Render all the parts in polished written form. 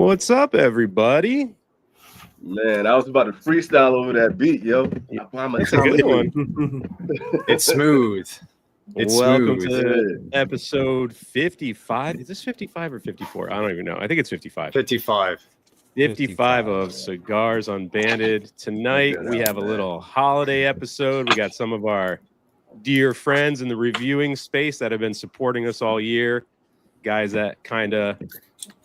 What's up, everybody? Man, I was about to freestyle over that beat, yo. That's a good one. It's smooth. Welcome to episode 55. Is this 55 or 54? I don't even know. I think it's 55. 55 of Cigars Unbanded. Tonight, we have a little holiday episode. We got some of our dear friends in the reviewing space that have been supporting us all year. Guys that kind of,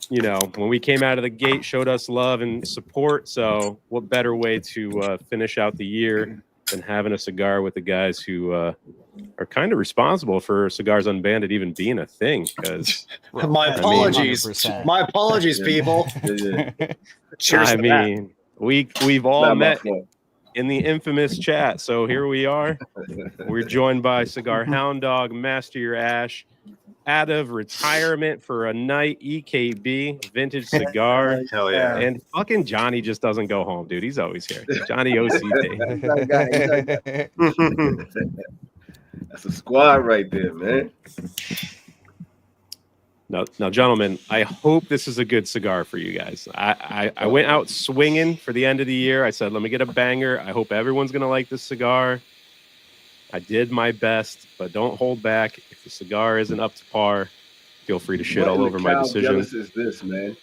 you know, when we came out of the gate, showed us love and support. So what better way to finish out the year than having a cigar with the guys who are kind of responsible for Cigars Unbanded even being a thing? Because my apologies, people. Cheers. I mean, we've all met in the infamous chat. So here we are. We're joined by Cigar Hound Dog, Master Your Ash, out of retirement for a night, EKB, Vintage Cigar. Hell yeah. And fucking Johnny just doesn't go home, dude. He's always here. JohnnyOCD. That's a squad right there, man. Now, gentlemen, I hope this is a good cigar for you guys. I went out swinging for the end of the year. I said, let me get a banger. I hope everyone's going to like this cigar. I did my best, but don't hold back. If the cigar isn't up to par, feel free to shit all over my decision. What is this, man?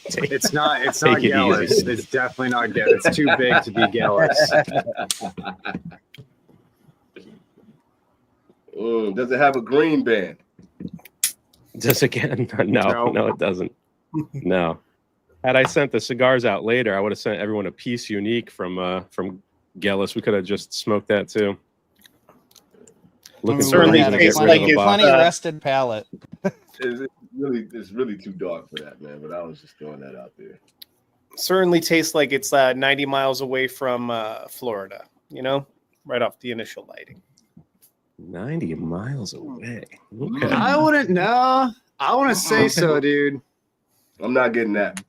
It's not Gallus. It's definitely not Gallus. It's too big to be Gallus. Does it have a green band? Just again? No, it doesn't. No. Had I sent the cigars out later, I would have sent everyone a piece unique from Gellus. We could have just smoked that too. Looking certainly tastes like a funny rusted palate. It's really too dark for that, man. But I was just throwing that out there. Certainly tastes like it's 90 miles away from Florida. You know, right off the initial lighting. 90 miles away. Okay. I wouldn't know. I want to say so, dude. I'm not getting that.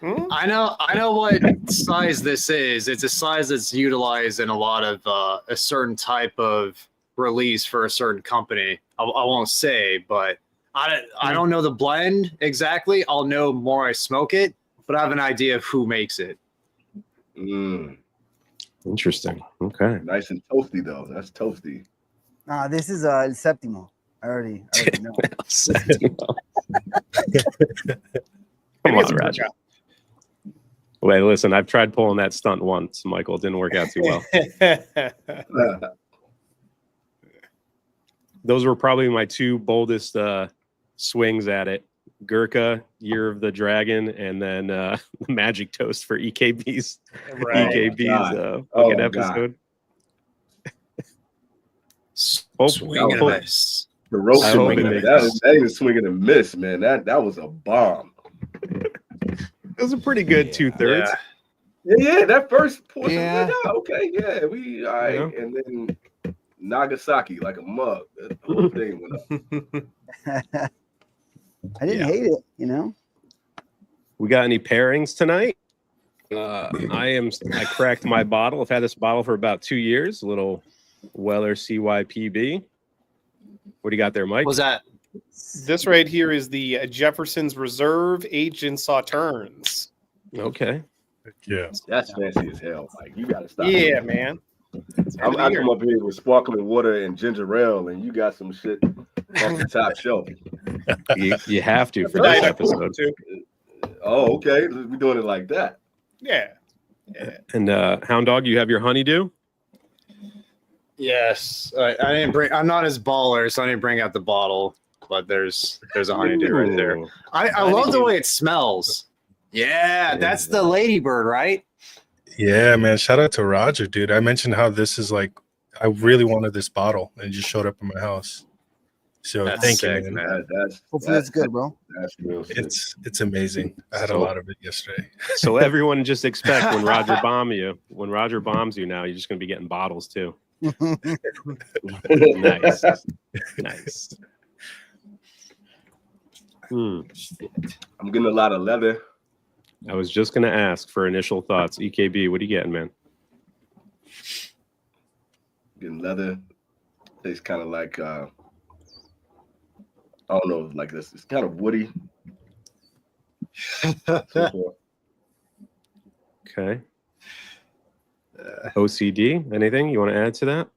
I know what size this is. It's a size that's utilized in a lot of a certain type of release for a certain company. I won't say, but I don't know the blend exactly. I'll know more I smoke it, but I have an idea of who makes it. Interesting. Okay. Nice and toasty though. That's toasty. This is El Séptimo. I already know. Come on, Roger. Wait, listen, I've tried pulling that stunt once, Michael. It didn't work out too well. Those were probably my two boldest swings at it. Gurkha, Year of the Dragon, and then the Magic Toast for EKB's fucking episode. Swing and a miss. The rope that ain't a swing and a miss, man. That was a bomb. It was a pretty good 2/3. Yeah, that first portion. Yeah. Okay, yeah, we all right. Yeah. And then Nagasaki like a mug. The whole thing went up. I didn't hate it, you know. We got any pairings tonight? I cracked my bottle. I've had this bottle for about 2 years. A little Weller CYPB. What do you got there, Mike? What's that? This right here is the Jefferson's Reserve aged in Sauternes. Okay. Yeah. That's fancy as hell. Like, you got to stop. Yeah, man. I come up here with sparkling water and ginger ale, and you got some shit off the top shelf. You have to for this episode. Too. Oh, okay. We're doing it like that. Yeah. And Hound Dog, you have your honeydew? Yes. I didn't bring. I'm not as baller, so I didn't bring out the bottle. But there's a honeydew right there. I love the way it smells. Yeah, that's the ladybird, right? Yeah, man. Shout out to Roger, dude. I mentioned how this is like, I really wanted this bottle and it just showed up in my house. So thank you, man. Hopefully it's good, bro. That's real sick. It's amazing. I had a lot of it yesterday. So everyone just expect when Roger bombs you now, you're just going to be getting bottles too. Nice. I'm getting a lot of leather. I was just going to ask for initial thoughts. EKB, what are you getting, man? Getting leather. Tastes kind of like, I don't know, like this. It's kind of woody. Okay. OCD, anything you want to add to that?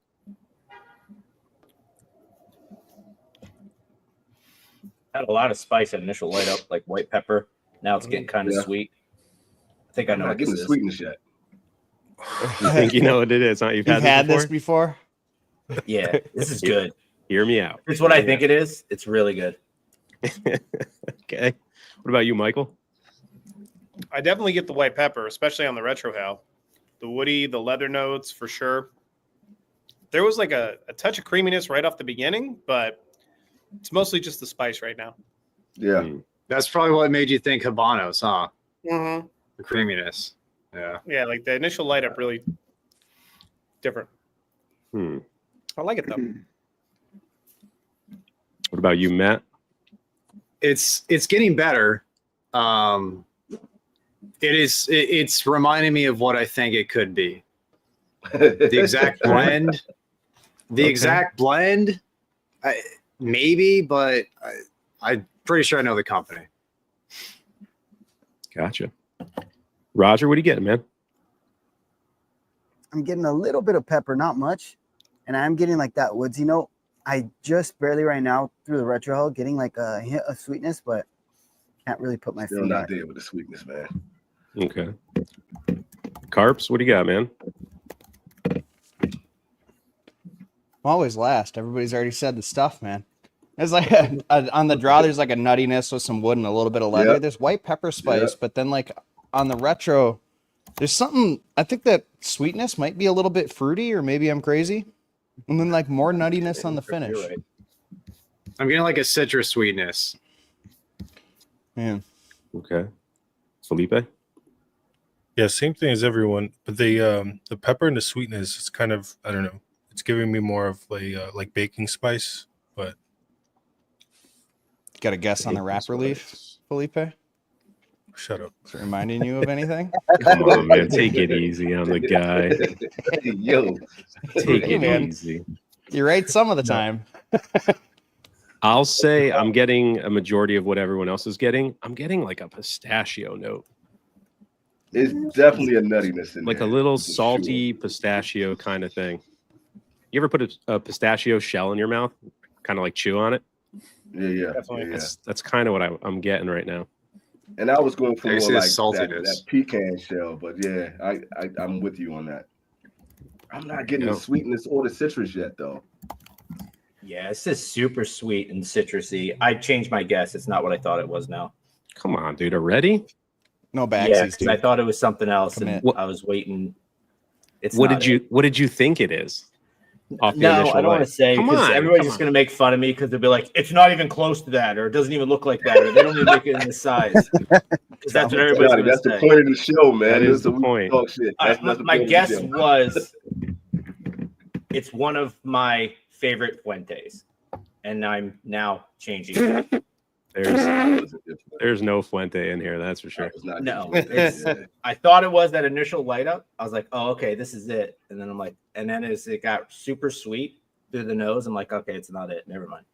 Had a lot of spice at initial light up, like white pepper. Now it's getting kind of sweet. I think I know what getting this the is. sweetness yet. You think you know what it is? Huh? You've had this before? Yeah, this is good. Hear me out. It's what I think it is. It's really good. Okay. What about you, Michael? I definitely get the white pepper, especially on the retro how. The woody, the leather notes for sure. There was like a touch of creaminess right off the beginning, but it's mostly just the spice right now. Yeah. That's probably what made you think Habanos, huh? Mm-hmm. The creaminess. Yeah. Yeah, like the initial light up really different. I like it though. What about you, Matt? It's getting better. It's reminding me of what I think it could be. The exact blend. Exact blend. Maybe, but I'm pretty sure I know the company. Gotcha. Roger, what are you getting, man? I'm getting a little bit of pepper, not much. And I'm getting like that woodsy note. I just barely right now through the retro hull getting like a hint of sweetness, but can't really put my Still finger not on it. there with the sweetness, man. Okay. Carps, what do you got, man? I'm always last. Everybody's already said the stuff, man. There's like on the draw, there's like a nuttiness with some wood and a little bit of leather. Yep. There's white pepper spice, Yep. but then like on the retro, there's something. I think that sweetness might be a little bit fruity, or maybe I'm crazy. And then like more nuttiness on the finish. You're right. I'm getting like a citrus sweetness. Yeah. Okay. Felipe? Yeah, same thing as everyone, but the pepper and the sweetness is kind of, I don't know, it's giving me more of like baking spice, but Got a guess on the wrapper leaf, Felipe? shut up. Is it reminding you of anything? Come on, man. Take it easy on the guy. Hey, yo. Take Hey, it man. easy. You're right some of the time. I'll say I'm getting a majority of what everyone else is getting. I'm getting like a pistachio note. It's definitely a nuttiness in Like there. a little for salty sure. pistachio kind of thing. You ever put a pistachio shell in your mouth? Kind of like chew on it? Yeah. Definitely. That's kind of what I'm getting right now. And I was going for I more see the like saltiness. that pecan shell, but yeah, I'm with you on that. I'm not getting Yeah. the sweetness or the citrus yet, though. Yeah, it's just super sweet and citrusy. I changed my guess. It's not what I thought it was now. Come on, dude. Already? No Yeah, backsies, 'cause dude. I thought it was something else, Commit. and I was waiting. It's What not did it. you think it is? Off the No, initial I don't want light? to say Come because on, everybody's come just on. going to make fun of me because they'll be like, it's not even close to that, or it doesn't even look like that, or they don't even make it in this size. Because that's what everybody's Johnny, going that's to the say. point of the show, man. That is So the we point. Talk shit. All right, That's the my point of the guess show. was it's one of my favorite Fuentes, and I'm now changing it. There's no Fuente in here, that's for sure. No, it's, I thought it was that initial light up. I was like, oh, okay, this is it. And then I'm like, and then as it got super sweet through the nose, I'm like, okay, it's not it. Never mind.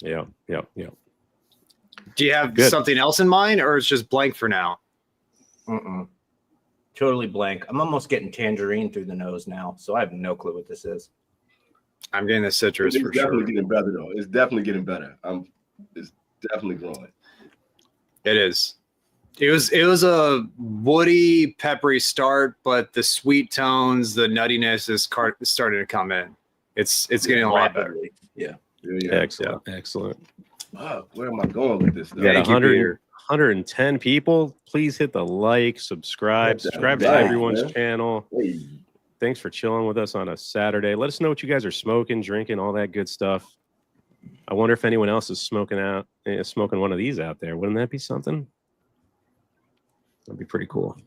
Yeah. Do you have Good. something else in mind, or it's just blank for now? Totally blank. I'm almost getting tangerine through the nose now, so I have no clue what this is. I'm getting the citrus It's for definitely sure. getting better, though. It's definitely getting better. It's definitely growing. It is. It was a woody, peppery start, but the sweet tones, the nuttiness is starting to come in. It's getting a lot better. Rapidly. Yeah. Excellent. Wow, where am I going with this? We got Thank you, 100, Peter. 110 people. Please hit the like, subscribe to Like, everyone's man. channel. Hey, Thanks for chilling with us on a Saturday. Let us know what you guys are smoking, drinking, all that good stuff. I wonder if anyone else is smoking one of these out there. Wouldn't that be something? That'd be pretty cool.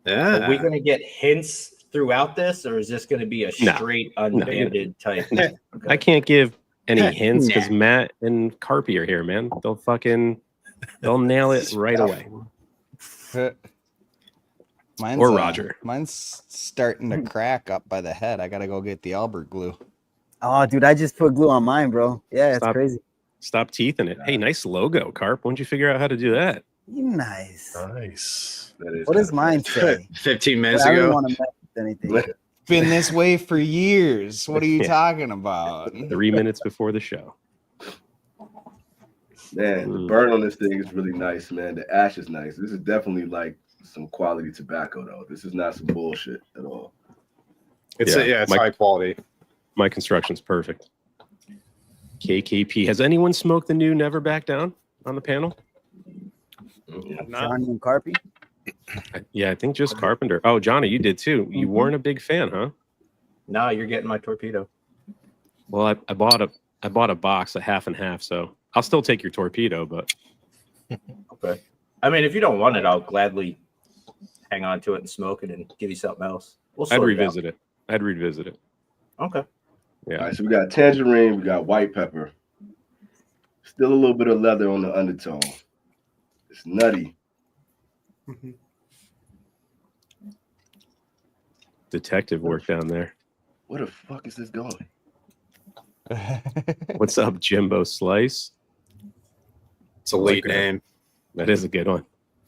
Yeah. Are we going to get hints throughout this, or is this going to be a No. straight unbanded type? I can't give any hints because Matt and Carpy are here, man. They'll nail it right away. Mine's, Or Roger. Mine's starting to crack up by the head. I gotta go get the Albert glue. Oh, dude, I just put glue on mine, bro. Yeah, it's Stop. crazy. Stop teething it. Hey, nice logo, Carp. When'd you figure out how to do that? Nice. Nice. What does mine say? 15 minutes I don't ago. want to mess with anything. Been this way for years. What are you talking about? 3 minutes before the show. Man, the burn on this thing is really nice, man. The ash is nice. This is definitely like some quality tobacco, though. This is not some bullshit at all. It's high quality. My construction's perfect. KKP. Has anyone smoked the new Never Back Down on the panel? Johnny and Carpy? Yeah, I think just Carpenter. Oh, Johnny, you did too. You weren't a big fan, huh? No, you're getting my torpedo. Well, I bought a box, a half and half, so I'll still take your torpedo, but Okay. I mean, if you don't want it, I'll gladly hang on to it and smoke it and give you something else. I'd revisit it. I'd revisit it. Okay. Yeah. All right, so we got tangerine, we got white pepper. Still a little bit of leather on the undertone. It's nutty. Detective work down there. Where the fuck is this going? What's up, Jimbo Slice? It's a late name. That is a good one.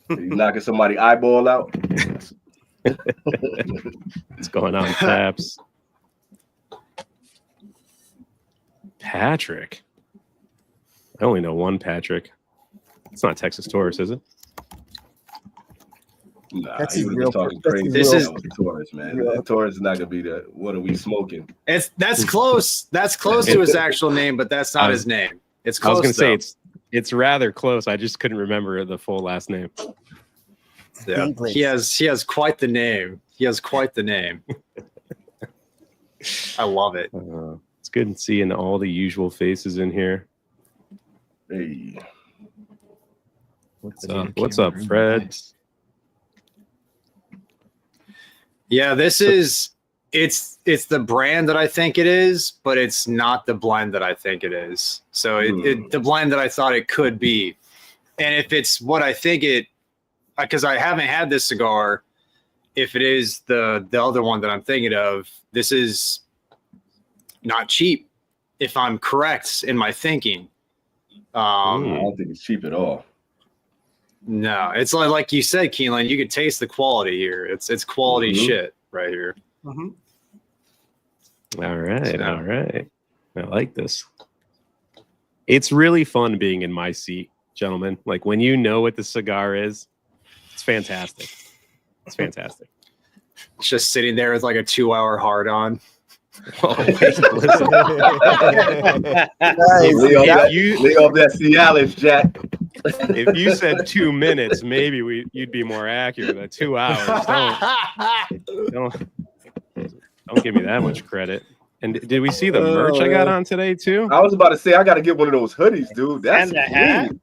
You knocking somebody eyeball out? What's going on, Paps? Patrick. I only know one Patrick. It's not Texas Taurus, is it? Nah, That's he was real- talking that's crazy. This is- Taurus, man. real- That Taurus is not gonna be the. What are we smoking? That's close. That's close to his actual name, but that's not his name. It's I close. was going to say though. it's rather close. I just couldn't remember the full last name. Yeah. He has quite the name. He has quite the name. I love it. It's good seeing all the usual faces in here. Hey, What's up? What's up, Fred? Yeah, this is it's the brand that I think it is, but it's not the blend that I think it is. So the blend that I thought it could be. And if it's what I think it, because I haven't had this cigar, if it is the other one that I'm thinking of, this is not cheap, if I'm correct in my thinking. I don't think it's cheap at all. No, it's like you said, Keelan, you could taste the quality here. It's quality shit right here. All right, all right. I like this. It's really fun being in my seat, gentlemen. Like when you know what the cigar is, it's fantastic. It's fantastic. It's just sitting there with like a 2-hour hard on. Oh, wait, listen. Lay off that Cialis, Jack. If you said 2 minutes, maybe you'd be more accurate. But 2 hours, don't give me that much credit. And did we see the merch I got on today too? I was about to say I got to get one of those hoodies, dude. That's clean.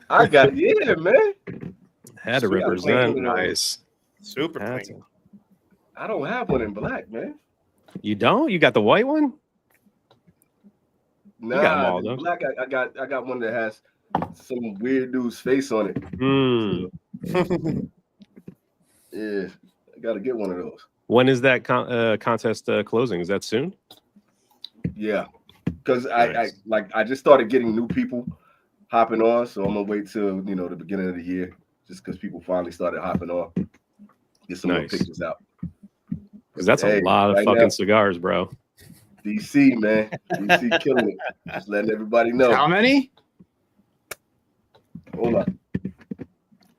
I got yeah, man. Had to represent. Nice. Super clean. I don't have one in black, man. You don't? You got the white one? Nah, you got them all, though. Black. I got one that has some weird dude's face on it. Yeah, I got to get one of those. When is that contest closing? Is that soon? Yeah, because Nice. I just started getting new people hopping on, so I'm gonna wait till the beginning of the year, just because people finally started hopping on. Get some more pictures out. Because that's a lot of fucking cigars, bro. DC, man, DC killing it. Just letting everybody know. How many? Hold on.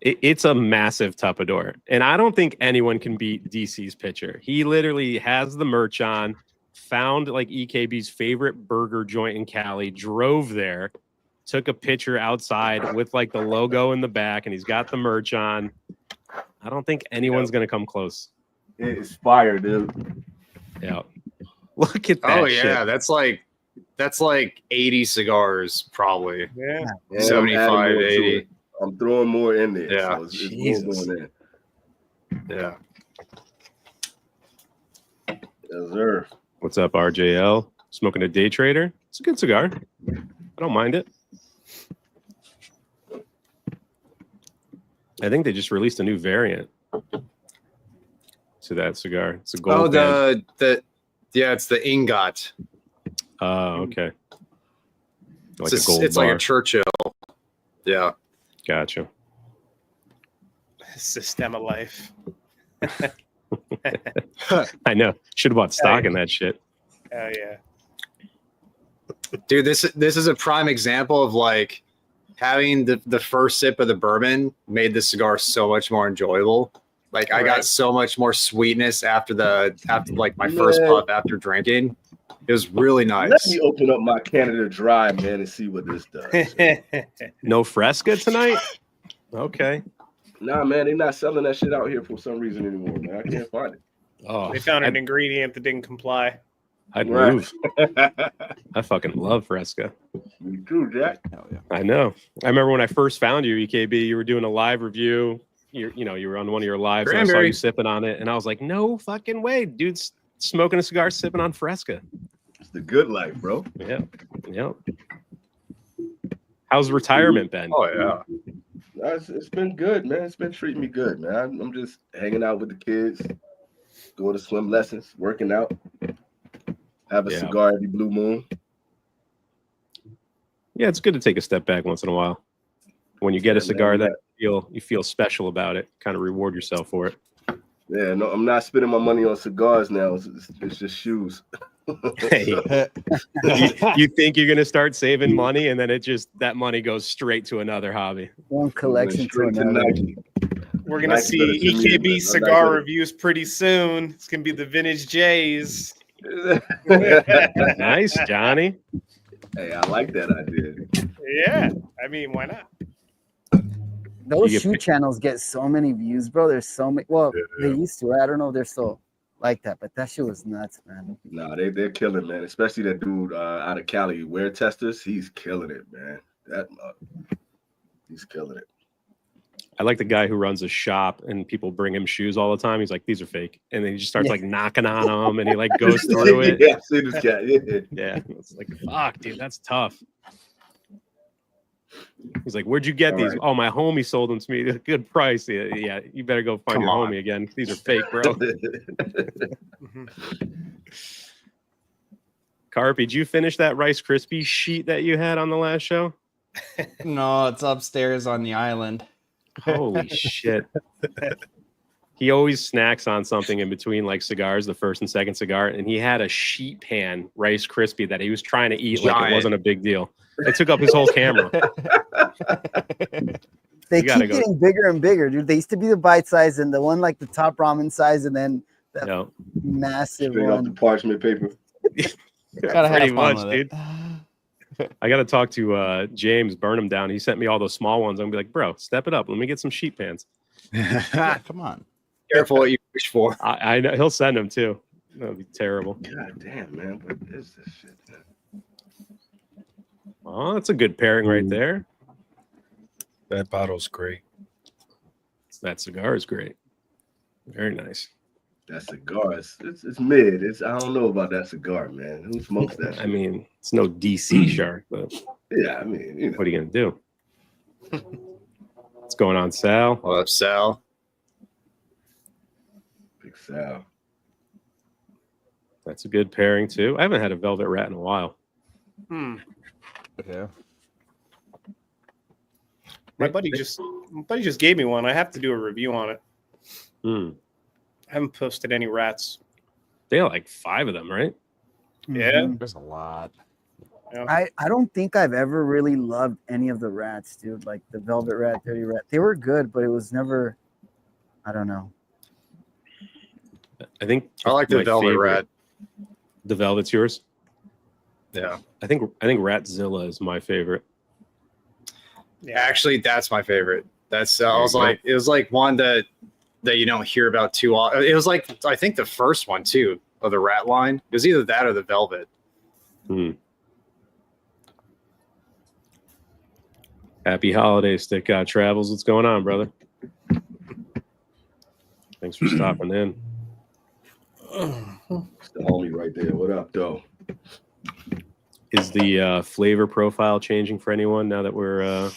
It's a massive Tupperware, and I don't think anyone can beat DC's picture. He literally has the merch on, found like EKB's favorite burger joint in Cali, drove there, took a picture outside with like the logo in the back, and he's got the merch on. I don't think anyone's gonna come close. It is fire, dude. Yeah, look at that. Oh yeah, shit. that's like 80 cigars probably. Yeah. 75, 80. I'm throwing more in there. Yeah. So it's more going in. Yeah. Yes, sir. What's up, RJL? Smoking a Day Trader. It's a good cigar. I don't mind it. I think they just released a new variant to that cigar. It's a gold. It's the ingot. Oh, okay. Like It's like a Churchill. Yeah. Gotcha. System of life. I know. Should have bought stock in that shit. Oh yeah. Dude, this is a prime example of like having the first sip of the bourbon made the cigar so much more enjoyable. Like I got so much more sweetness after like my first puff after drinking. It was really nice. Let me open up my Canada Dry, man, and see what this does. No Fresca tonight? Okay. Nah, man, they're not selling that shit out here for some reason anymore, man. I can't find it. Oh, They found an ingredient that didn't comply. I'd move. I fucking love Fresca. Me too, Jack. Hell yeah. I know. I remember when I first found you, EKB, you were doing a live review. You were on one of your lives, and I saw you sipping on it, and I was like, no fucking way. Dude's smoking a cigar, sipping on Fresca. It's the good life, bro. Yeah. How's retirement been? Oh yeah. It's been good, man. It's been treating me good, man. I'm just hanging out with the kids, going to swim lessons, working out, have a cigar every blue moon. Yeah, it's good to take a step back once in a while. When you get a cigar that you feel special about it, kind of reward yourself for it. Yeah, no, I'm not spending my money on cigars now. It's just shoes. Hey, you think you're gonna start saving money, and then that money goes straight to another hobby. One collection to another. We're gonna see EKB cigar reviews pretty soon. It's gonna be the Vintage J's. Nice, Johnny. Hey, I like that idea. Yeah, I mean, why not? Those shoe channels get so many views, bro. There's so many. Well, they used to. I don't know if they're still like that, but that shit was nuts, man. Nah, they're killing, man. Especially that dude out of Cali, Wear Testers. He's killing it, man. He's killing it. I like the guy who runs a shop and people bring him shoes all the time. He's like, these are fake. And then he just starts like knocking on them and he like goes through it. Yeah, I've seen this guy. Yeah. It's like, fuck, dude, that's tough. He's like, where'd you get these? Right. Oh, my homie sold them to me. Good price. Yeah, you better go find your homie again. These are fake, bro. Carpy, did you finish that Rice Krispie sheet that you had on the last show? No, it's upstairs on the island. Holy shit. He always snacks on something in between like cigars, the first and second cigar, and he had a sheet pan Rice Krispie that he was trying to eat like it wasn't a big deal. It took up his whole camera. They keep getting bigger and bigger, dude. They used to be the bite size and the one like the top ramen size, and then the massive straight one. off the parchment paper. Gotta have fun with dude. I gotta talk to James Burnham down. He sent me all those small ones. I'm gonna be like, bro, step it up. Let me get some sheet pans. Come on. Careful what you wish for. I know he'll send them too. That'll be terrible. God damn, man. What is this shit, man? Oh, that's a good pairing right there. That bottle's great. That cigar is great. Very nice. That cigar, it's mid. I don't know about that cigar, man. Who smokes that shit? I mean, it's no DC shark, but yeah, I mean, what are you gonna do? What's going on, Sal? What up, Sal? Big Sal. That's a good pairing too. I haven't had a Velvet Rat in a while. Yeah. My buddy just gave me one. I have to do a review on it. I haven't posted any rats. They have like 5 of them, right? Yeah. There's a lot. I don't think I've ever really loved any of the rats, dude. Like the Velvet Rat, Dirty Rat. They were good, but it was never, I don't know. I think I like the Velvet Rat. The Velvet's yours? Yeah. I think Ratzilla is my favorite. Yeah. Actually, that's my favorite. That's it was like one that you don't hear about too often. It was like I think the first one too of the rat line. It was either that or the Velvet. Happy holidays, Stick God Travels. What's going on, brother? Thanks for stopping in. It's the homie right there. What up, though? Is the flavor profile changing for anyone now that we're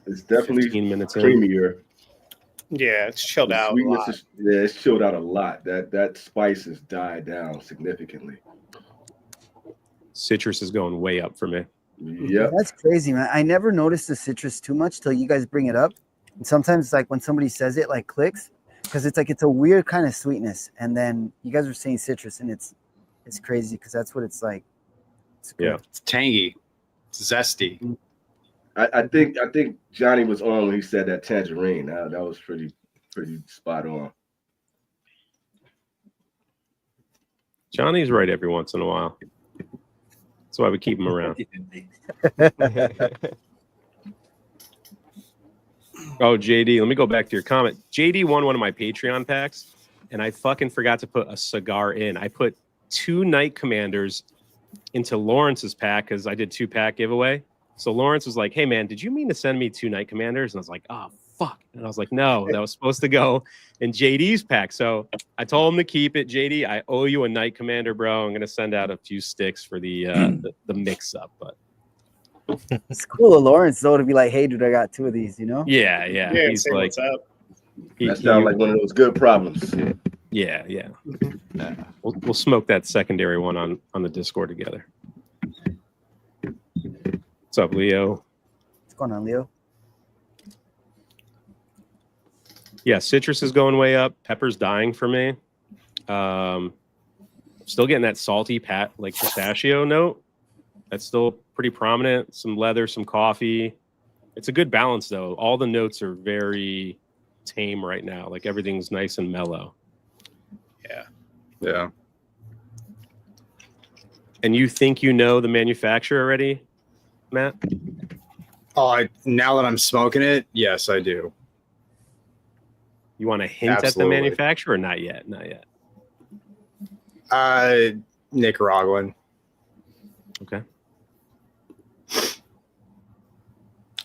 it's definitely 15 minutes in? creamier. Yeah, it's chilled out a lot. It's chilled out a lot. That spice has died down significantly. Citrus is going way up for me. Yeah, That's crazy, man. I never noticed the citrus too much till you guys bring it up. And sometimes like when somebody says it, like clicks, because it's like it's a weird kind of sweetness. And then you guys are saying citrus, and it's crazy because that's what it's like. It's Yeah, It's tangy. It's zesty. I think Johnny was on when he said that tangerine. That was pretty spot on. Johnny's right every once in a while. That's why we keep him around. Oh, JD, let me go back to your comment. JD won one of my Patreon packs, and I fucking forgot to put a cigar in. I put 2 Night Commanders into Lawrence's pack because I did 2-pack giveaway. So Lawrence was like, hey, man, did you mean to send me 2 Night Commanders? And I was like, oh, fuck. And I was like, no, that was supposed to go in JD's pack. So I told him to keep it. JD, I owe you a Night Commander, bro. I'm going to send out a few sticks for the mix-up. But It's cool of Lawrence though to be like, hey, dude, I got 2 of these, you know? yeah. He's say like, what's up. That sounds like one of those good problems. Yeah. We'll smoke that secondary one on the Discord together. What's up, Leo? What's going on, Leo? Yeah, citrus is going way up. Pepper's dying for me. Still getting that salty like pistachio note. That's still pretty prominent. Some leather, some coffee. It's a good balance though. All the notes are very tame right now. Like everything's nice and mellow. Yeah. And you think you know the manufacturer already, Matt? Oh, now that I'm smoking it, yes, I do. You want to hint at the Absolutely. manufacturer or not yet? Not yet. Nicaraguan. Okay.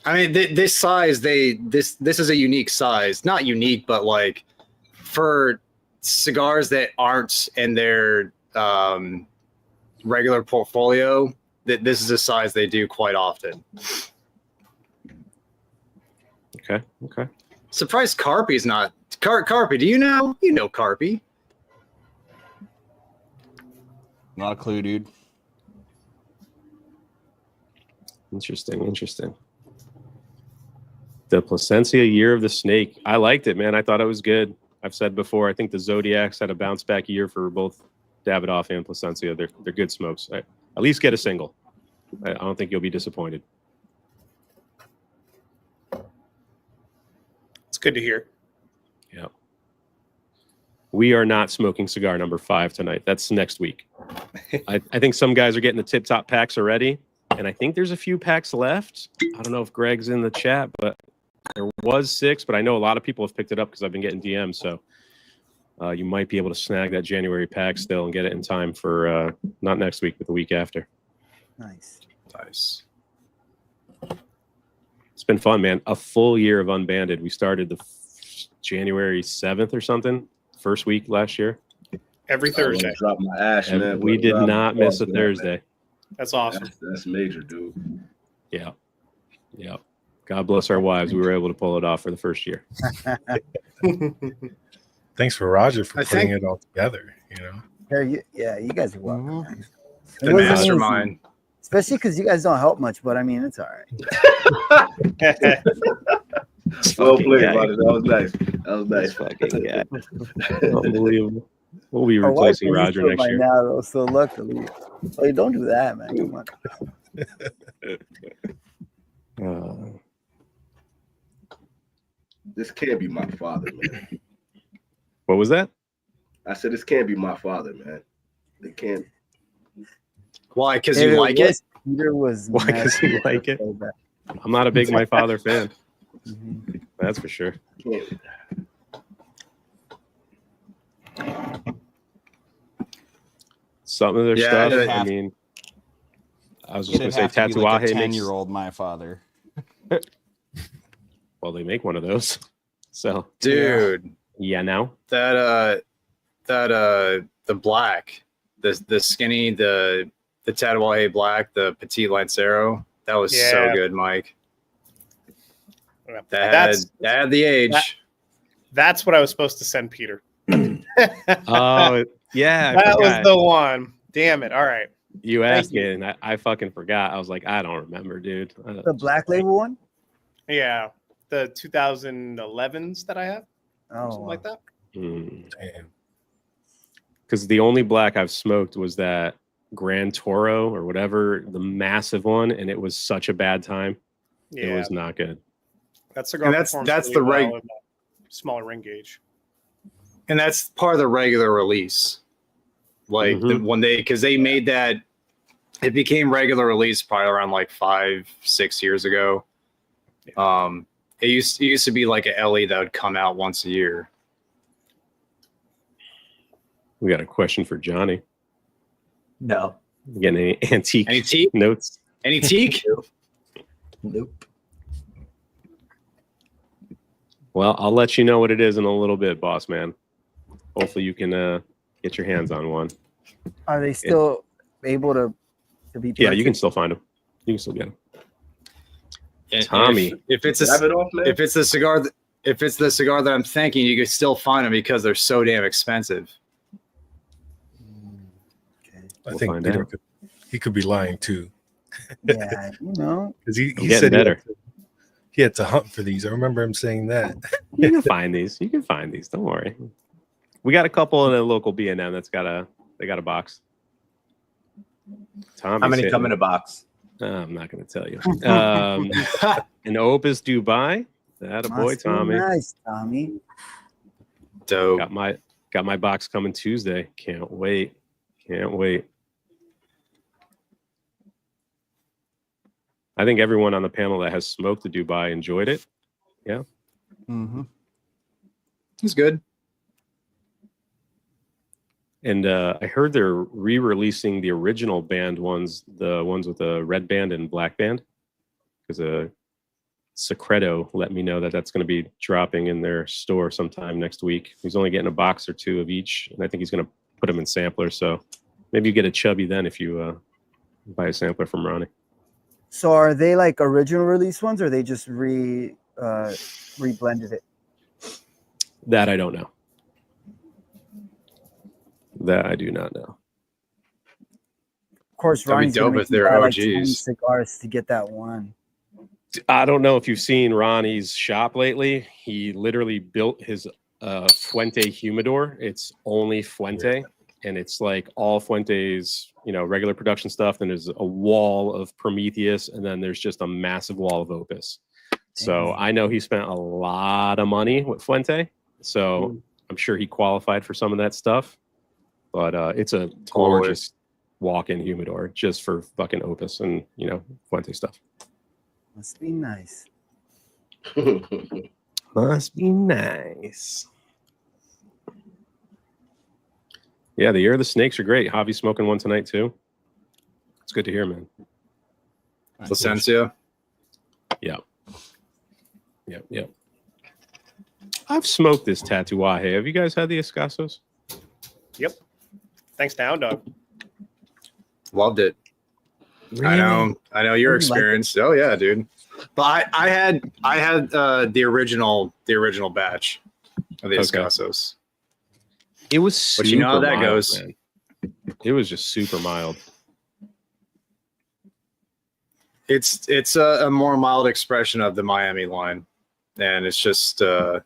I mean, this size, this is a unique size. Not unique, but like for cigars that aren't in their regular portfolio, this is a size they do quite often. Okay. Surprised Carpy's not. Carpy, do you know? You know Carpy. Not a clue, dude. Interesting. The Placencia Year of the Snake. I liked it, man. I thought it was good. I've said before, I think the Zodiacs had a bounce back year for both Davidoff and Placencia. They're good smokes. At least get a single. I don't think you'll be disappointed. It's good to hear. Yeah. We are not smoking cigar number 5 tonight. That's next week. I think some guys are getting the tip-top packs already, and I think there's a few packs left. I don't know if Greg's in the chat, but there was 6, but I know a lot of people have picked it up because I've been getting DMs, so you might be able to snag that January pack still and get it in time for not next week, but the week after. Nice. It's been fun, man. A full year of Unbanded. We started the January 7th or something, first week last year. Every Thursday. Drop my ash, And man. we did not miss a Thursday. That's awesome. That's major, dude. Yeah. God bless our wives. We were able to pull it off for the first year. Thanks for Roger for I putting think- it all together. You know, You guys are welcome. man. The It wasn't mastermind. easy, especially because you guys don't help much, but I mean, it's all right. Well Fucking played, guy. brother. That was nice. That was nice. Fucking guy. Unbelievable. We'll be Our wife replacing is Roger used to it next by year. Now, though, so luckily. Oh, don't do that, man. Come on. This can't be my father, man. What was that? I said this can't be my father, man. It can't. Why? Because If you it like it? was, Peter was. Why? 'Cause you messy. like it? So bad. I'm not a big My Father fan. Mhm. That's for sure. Can't. Some of their Yeah, stuff. it'd I have- mean, I was just It'd going to say have to be like a Tatuaje makes. 10-year-old my father. Well, they make one of those. So Dude, yeah, now the black, the skinny, the Tatuaje black, the Petit Lancero, that was so Yeah. good, Mike. That That's had the age. that's what I was supposed to send Peter. oh yeah, I That was forgot. the one. Damn it. All right. You asked you. me, and I fucking forgot. I was like, I don't remember, dude. The black label one? Yeah. the 2011s that I have, Oh, something like that. Damn. Because the only black I've smoked was that Grand Toro or whatever, the massive one, and it was such a bad time. Yeah, It was not good. that cigar. And that's the well in the smaller ring gauge. And that's part of the regular release. Like when because they made that, it became regular release probably around like 5-6 years ago. It used to be like an LE that would come out once a year. We got a question for Johnny. No. You getting any antique notes? Any teak? Nope. Well, I'll let you know what it is in a little bit, boss man. Hopefully you can get your hands on one. are they still able to be? Yeah, you can purchased? still find them. You can still get them. And Tommy. if it's a Have it off, man. if it's the cigar that I'm thinking, you can still find them because they're so damn expensive. I We'll think find Peter out. he could be lying too. Yeah, you know. Because he getting said better. he had to hunt for these. I remember him saying that. You can find these. You can find these. Don't worry. We got a couple in a local B&M that's got a box. Tommy's How many hitting come in it. a box? I'm not going to tell you. An Opus Dubai. That a boy, Must be Tommy. Nice, Tommy. Dope. Got my box coming Tuesday. Can't wait. Can't wait. I think everyone on the panel that has smoked the Dubai enjoyed it. Yeah. Mm-hmm. It's good. And I heard they're re-releasing the original band ones, the ones with the red band and black band, because Secreto let me know that that's going to be dropping in their store sometime next week. He's only getting a box or two of each, and I think he's going to put them in samplers. So maybe you get a chubby then if you buy a sampler from Ronnie. So are they like original release ones, or they just reblended it? That I don't know. That I do not know. Of course, That'd be Ronnie's gonna dope make if you they're buy, like, 20 OGs. cigars to get that one. I don't know if you've seen Ronnie's shop lately. He literally built his Fuente Humidor. It's only Fuente, and it's like all Fuente's, regular production stuff. Then there's a wall of Prometheus, and then there's just a massive wall of Opus. So I know he spent a lot of money with Fuente. So I'm sure he qualified for some of that stuff. But it's a gorgeous walk-in humidor just for fucking Opus and, Fuente stuff. Must be nice. Must be nice. Yeah, the Year of the Snakes are great. Javi's smoking one tonight too. It's good to hear, man. Placencia. Yeah. Yep. I've smoked this Tatuaje. Have you guys had the Escasos? Yep. Thanks to Hound Dog. Loved it. Really? I know your You like experience. Oh yeah, dude. But I had the original batch of the Okay. Escasos. It was super But you know how that mild, goes. man. It was just super mild. It's a more mild expression of the Miami line, and it's just I've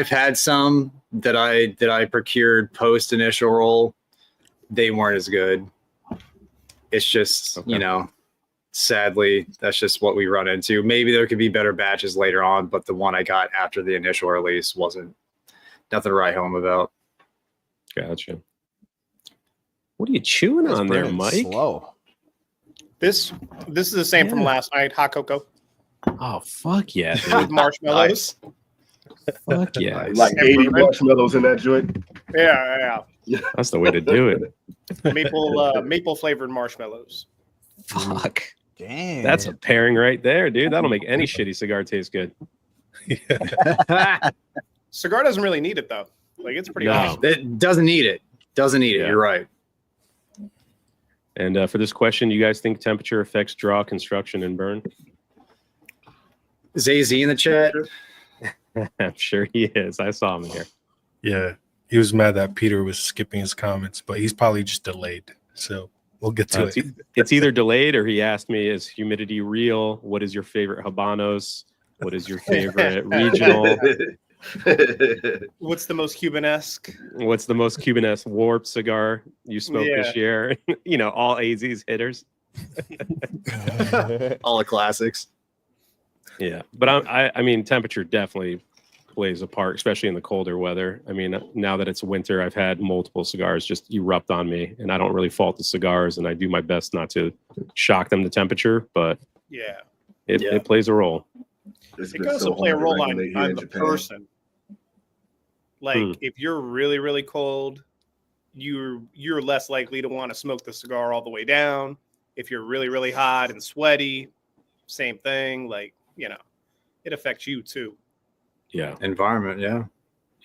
had some that I procured post initial roll. They weren't as good. It's just sadly that's just what we run into. Maybe there could be better batches later on, but the one I got after the initial release wasn't nothing to write home about. Gotcha. What are you chewing on there, Mike? Slow. This is the same from last night. Hot cocoa Oh, fuck yeah, with dude. marshmallows. Fuck yeah. Like 80 marshmallows in that joint. Yeah. That's the way to do it. Maple flavored marshmallows. Fuck. Damn. That's a pairing right there, dude. That'll make any shitty cigar taste good. Cigar doesn't really need it though. Like it's pretty No. awesome. It doesn't need it. Doesn't need it. Yeah. You're right. And for this question, you guys think temperature affects draw, construction, and burn? Is AZ in the chat? I'm sure he is. I saw him in here. Yeah. He was mad that Peter was skipping his comments, but he's probably just delayed. So We'll get to it. It's either delayed or he asked me, is humidity real? What is your favorite Habanos? What is your favorite regional? What's the most Cuban-esque? What's the most Cuban-esque warped cigar you smoked this year? You know, all AZ's hitters. All the classics. Yeah, but I mean, temperature definitely plays a part, especially in the colder weather. I mean, now that it's winter, I've had multiple cigars just erupt on me, and I don't really fault the cigars, and I do my best not to shock them to temperature, but yeah, it plays a role. It can also play a role on the person. Like if you're really, really cold, you're less likely to want to smoke the cigar all the way down. If you're really, really hot and sweaty, same thing. Like, you know, it affects you too. Yeah. Environment, yeah.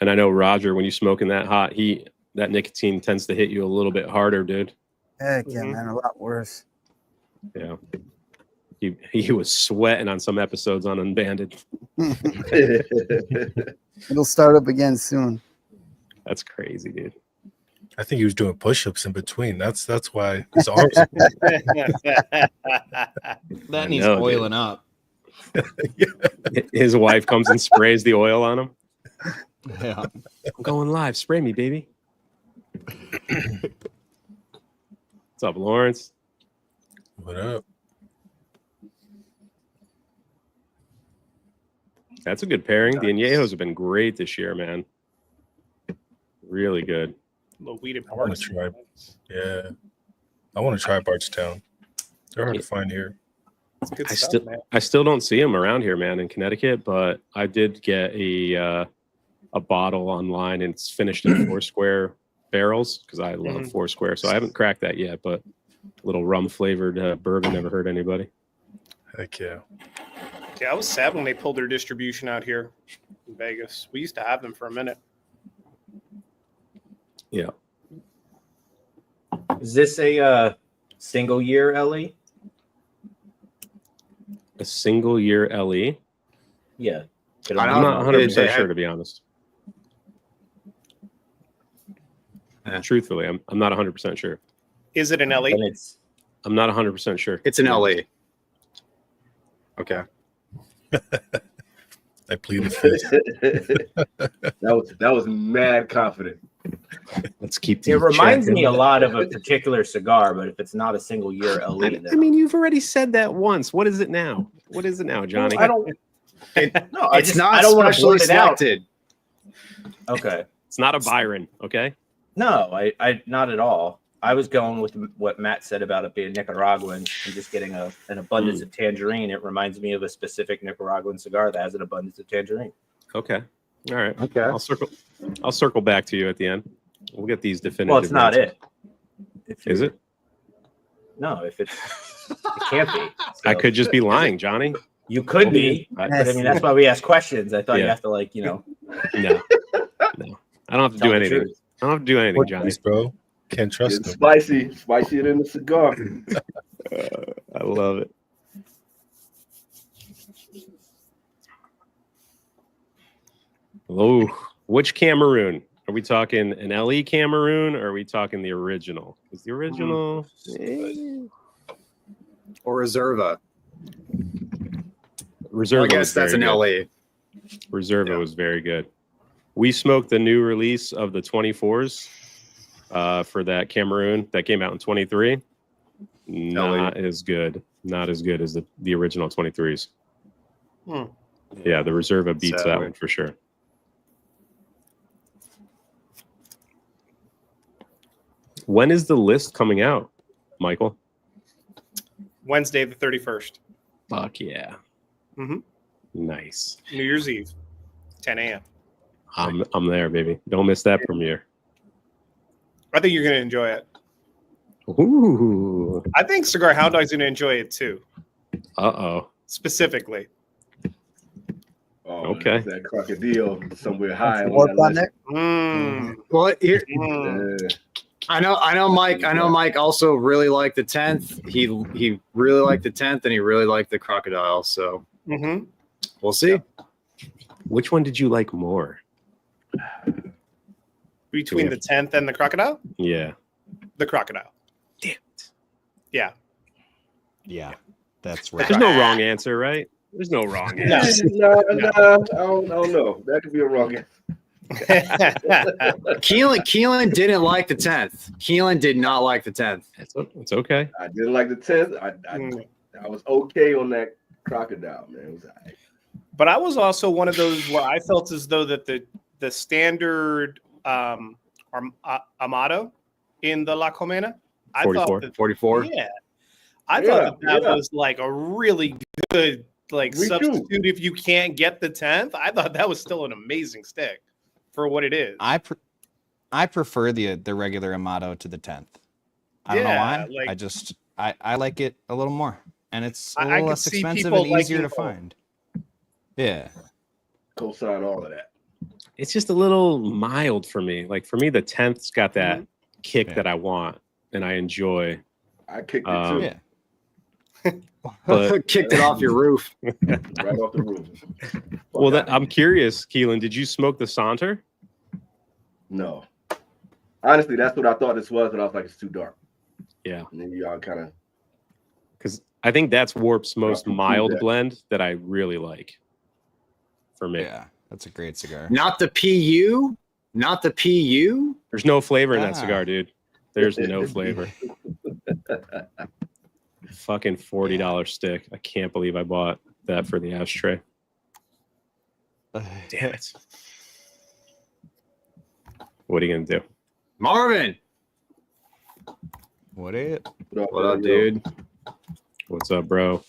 And I know, Roger, when you smoke in that hot heat, that nicotine tends to hit you a little bit harder, dude. Heck yeah, man, a lot worse. Yeah. He was sweating on some episodes on Unbanded. It'll start up again soon. That's crazy, dude. I think he was doing push-ups in between. That's why his arms. That needs oiling up. His wife comes and sprays the oil on him. Yeah. I'm going live. Spray me, baby. What's up, Lawrence? What up? That's a good pairing. The Añejos have been great this year, man. Really good. Little weeded I want to try. Yeah, I want to try Bardstown. They're hard to find here. Good stuff, man. I still don't see them around here, man, in Connecticut. But I did get a bottle online, and it's finished in Foursquare barrels because I love Foursquare. So I haven't cracked that yet, but a little rum flavored bourbon never hurt anybody. Heck yeah. Yeah, I was sad when they pulled their distribution out here in Vegas. We used to have them for a minute. Yeah. Is this a single year LE? A single year LE? Yeah. I'm not 100% sure, to be honest. Truthfully, I'm not 100% sure. Is it an LE? I'm not 100% sure. It's an LE. Okay. I plead the fifth. that was mad confident. Let's keep. It reminds me a lot of a particular cigar, but if it's not a single year LE, I mean, you've already said that once. What is it now? What is it now, Johnny? I don't. No, it's not. I don't want to selected. Okay. It's not a Byron. Okay. No, I not at all. I was going with what Matt said about it being Nicaraguan and just getting an abundance of tangerine. It reminds me of a specific Nicaraguan cigar that has an abundance of tangerine. Okay. All right. Okay. I'll circle back to you at the end. We'll get these definitive. Well, it's not it. Is it? No, it can't be. So. I could just be lying, Johnny. You could be, but I mean that's why we ask questions. I thought you have to No. I don't have to do anything. I don't have to do anything, Johnny. Bro. Can't trust it's them. Spicier than the cigar. I love it. Oh, which Cameroon? Are we talking an LE Cameroon or are we talking the original? Is the original or Reserva? Reserva. I guess that's an LE. Reserva was very good. We smoked the new release of the 24s for that Cameroon that came out in 23. Not as good. Not as good as the original 23s. Yeah, the Reserva beats that one for sure. When is the list coming out, Michael? Wednesday, the 31st. Fuck yeah. Mm-hmm. Nice. New Year's Eve, 10 a.m. I'm there, baby. Don't miss that premiere. I think you're going to enjoy it. Ooh. I think Cigar Hound Dog's going to enjoy it too. Uh-oh. Specifically. Oh, okay. That crocodile somewhere high. On there? Well, here, I know Mike also really liked the 10th. He really liked the 10th and he really liked the crocodile. So we'll see. Which one did you like more? Between the 10th and the crocodile? Yeah. The crocodile. Damn it. Yeah. Yeah, that's right. There's no wrong answer, right? There's no wrong answer. No, I don't know. That could be a wrong answer. Keelan didn't like the 10th. Keelan did not like the 10th. It's okay. I didn't like the 10th. I was okay on that crocodile, man. It was all right. But I was also one of those where I felt as though that the standard Amado in the La Comena, I 44. thought that, 44. Yeah, I thought that was like a really good substitute if you can't get the 10th. I thought that was still an amazing stick for what it is. I prefer the regular Amado to the 10th. I don't know why. I like it a little more, and it's a little less expensive and easier to find. Yeah. Co-sign all of that. It's just a little mild for me. Like for me, the 10th's got that kick that I want and I enjoy. I kicked it too. Yeah. But kicked it off your roof. Right off the roof. Well, I'm curious, Keelan, did you smoke the Saunter? No. Honestly, that's what I thought this was, and I was like, it's too dark. Yeah. And then y'all kind of. Because I think that's Warp's most mild blend that I really like. For me. Yeah, that's a great cigar. Not the PU? Not the PU? There's no flavor in that cigar, dude. There's no flavor. Fucking $40 stick. I can't believe I bought that for the ashtray. Damn it. What are you gonna do? Marvin. What up, dude? What's up, bro?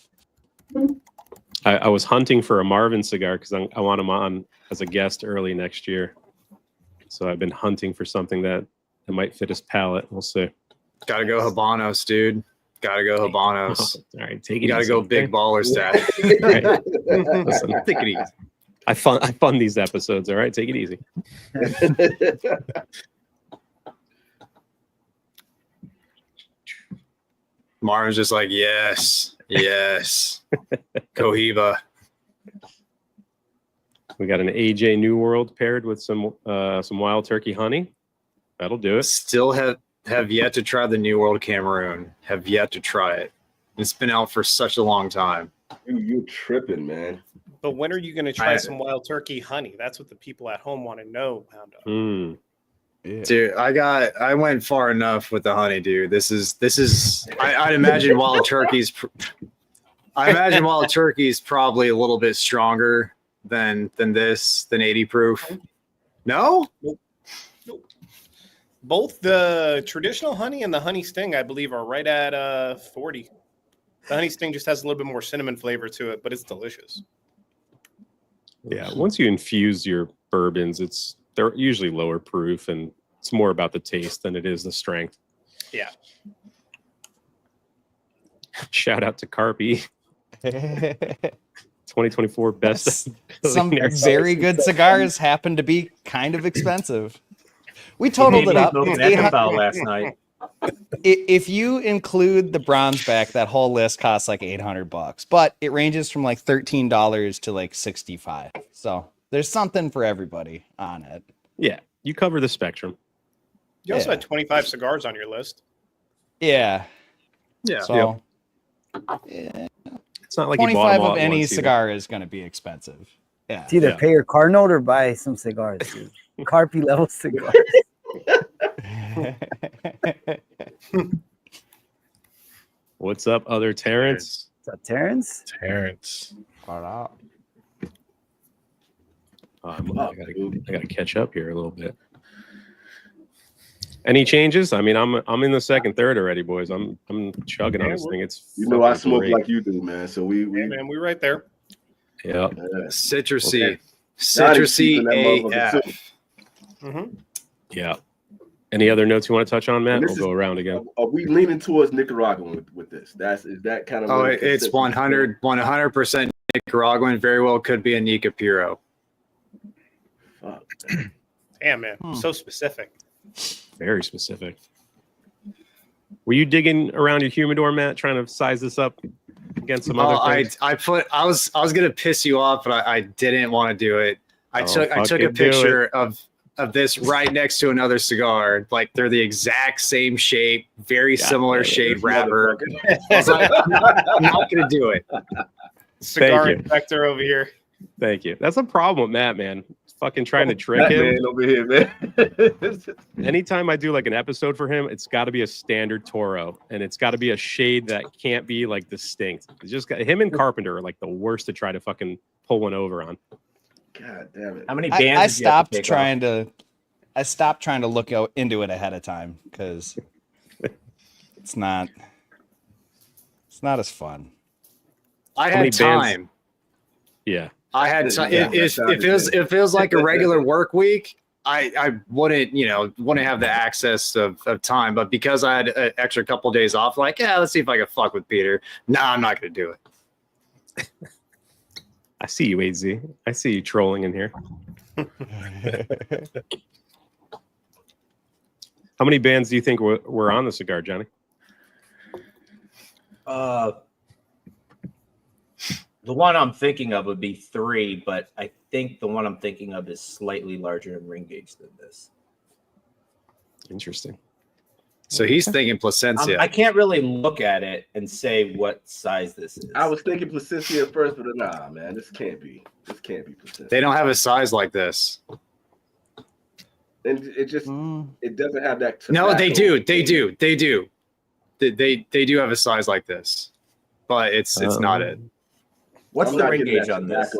I was hunting for a Marvin cigar because I want him on as a guest early next year. So I've been hunting for something that might fit his palate. We'll see. Gotta go Habanos, dude. Gotta go Habanos. All right, take it. You gotta go big baller stash. Right. Listen, take it easy. I fund these episodes. All right, take it easy. Marvin's just like, yes, Cohiba. We got an AJ New World paired with some wild turkey honey. That'll do it. Still have yet to try the New World Cameroon. Have yet to try it. It's been out for such a long time. You tripping, man. But when are you going to try some wild turkey honey? That's what the people at home want to know, Hound Dog. Yeah. Dude, I went far enough with the honey, dude. This is I'd imagine wild turkey's probably a little bit stronger than 80 proof. No? Nope. Both the traditional honey and the honey sting, I believe, are right at 40. The honey sting just has a little bit more cinnamon flavor to it, but it's delicious. Yeah, once you infuse your bourbons, they're usually lower proof, and it's more about the taste than it is the strength. Yeah. Shout out to Carpy. 2024 best. Some very good cigars happen to be kind of expensive. We totaled it up. Last night. If you include the bronze back, that whole list costs like $800, but it ranges from like $13 to like $65. So there's something for everybody on it. Yeah, you cover the spectrum. You also had 25 cigars on your list. Yeah. Yeah. So it's not like 25 of any cigar is going to be expensive. Yeah. It's either pay your car note or buy some cigars. Dude. Carpy level cigars. What's up, other Terrence? What's up, Terrence? Terrence. What up? I gotta catch up here a little bit. Any changes? I mean, I'm in the second third already, boys. I'm chugging on this thing. It's I smoke great. Like you do, man. So we're right there. Yeah. Citrusy. Okay. Citrusy AF. Mm-hmm. Yeah. Any other notes you want to touch on, Matt? We'll go around again. Are we leaning towards Nicaraguan with this? Is that kind of? Oh, it's 100% Nicaraguan. Very well could be a Nica Puro. Fuck. Damn, man. So specific. Very specific. Were you digging around your humidor, Matt, trying to size this up against some other things? I was gonna piss you off, but I didn't want to do it. I took a picture of of this right next to another cigar. Like they're the exact same shape, very similar shade wrapper. I was like, I'm not going to do it. Cigar inspector over here. Thank you. That's a problem with Matt, man. Fucking trying to trick him. Man over here, man. Anytime I do like an episode for him, it's got to be a standard Toro, and it's got to be a shade that can't be like distinct. It's just got him and Carpenter are like the worst to try to fucking pull one over on. God damn it! How many bands? I stopped trying to. I stopped trying to look into it ahead of time because it's not as fun. I had time. Yeah. I had time. It feels like a regular work week. I wouldn't have the access of time, but because I had an extra couple of days off, like, let's see if I can fuck with Peter. I'm not going to do it. I see you, AZ. I see you trolling in here. How many bands do you think were on the cigar, Johnny? The one I'm thinking of would be 3, but I think the one I'm thinking of is slightly larger in ring gauge than this. Interesting. So he's thinking Placencia. I can't really look at it and say what size this is. I was thinking Placencia at first, but nah, man, this can't be Placencia. They don't have a size like this. And it just it doesn't have that. No, they do. They do have a size like this, but it's not it. What's the ring gauge on this?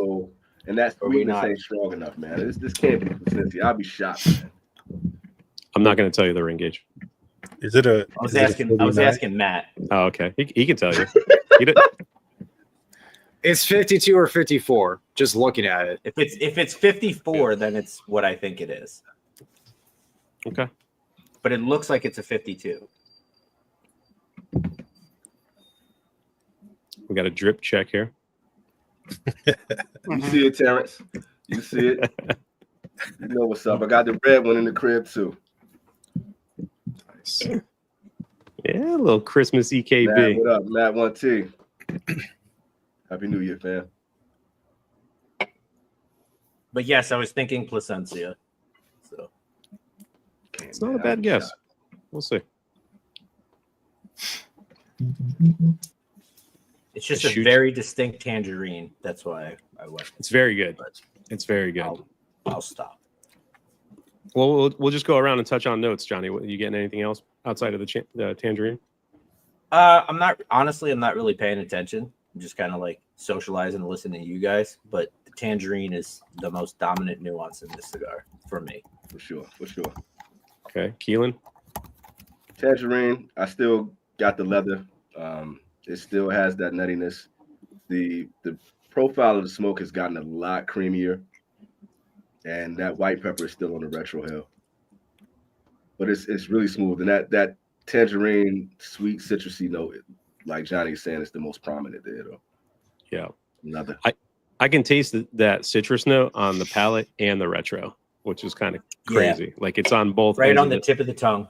And that sweetness ain't strong enough, man. This can't be Placencia. I'll be shocked, man. I'm not going to tell you the ring gauge. Is it a? I was asking Matt. Oh, okay. He can tell you. It's 52 or 54. Just looking at it. If it's 54, then it's what I think it is. Okay. But it looks like it's a 52. We got a drip check here. You see it, Terrence? You see it? You know what's up. I got the red one in the crib too. Nice. Yeah, a little Christmas EKB. Matt, what up, Matt 1T? Happy New Year, fam. But yes, I was thinking Placencia. So it's not a bad guess. We'll see. It's just a very distinct tangerine. That's why I went. It's very good. It's very good. I'll stop. Well, we'll just go around and touch on notes, Johnny. You getting anything else outside of the tangerine? I'm not really paying attention. I'm just kind of like socializing and listening to you guys. But the tangerine is the most dominant nuance in this cigar for me. For sure. Okay, Keelan. Tangerine. I still got the leather. It still has that nuttiness. The profile of the smoke has gotten a lot creamier, and that white pepper is still on the retro hill. But it's really smooth, and that tangerine sweet citrusy note, like Johnny's saying, is the most prominent there, though. Yeah, another. I can taste that citrus note on the palate and the retro, which is kind of crazy. Yeah. Like it's on both. Right on the tip of the tongue.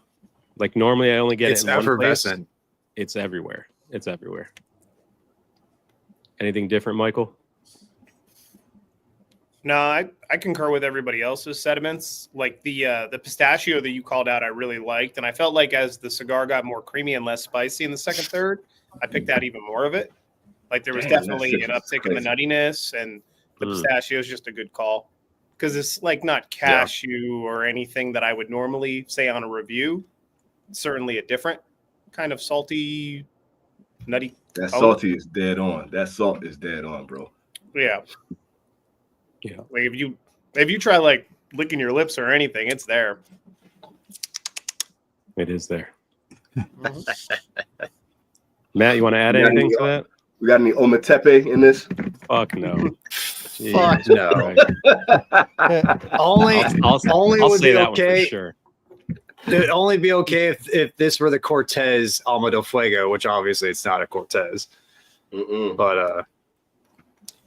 Like normally I only get it in one place. It's everywhere. It's everywhere. Anything different, Michael? No, I concur with everybody else's sentiments. Like the pistachio that you called out, I really liked, and I felt like as the cigar got more creamy and less spicy in the second third, I picked out even more of it. Like there was definitely an uptick in the nuttiness, and the pistachio is just a good call because it's like not cashew or anything that I would normally say on a review. It's certainly a different kind of salty, nutty. That salty is dead on. That salt is dead on, bro. Yeah. Yeah. Like if you try like licking your lips or anything, it's there. It is there. Matt, you want to add anything to that? We got any ometepe in this? Fuck no. Fuck no. Only I'll would say be that okay. one for sure. It would only be okay if this were the Cortez Alma del Fuego, which obviously it's not a Cortez. But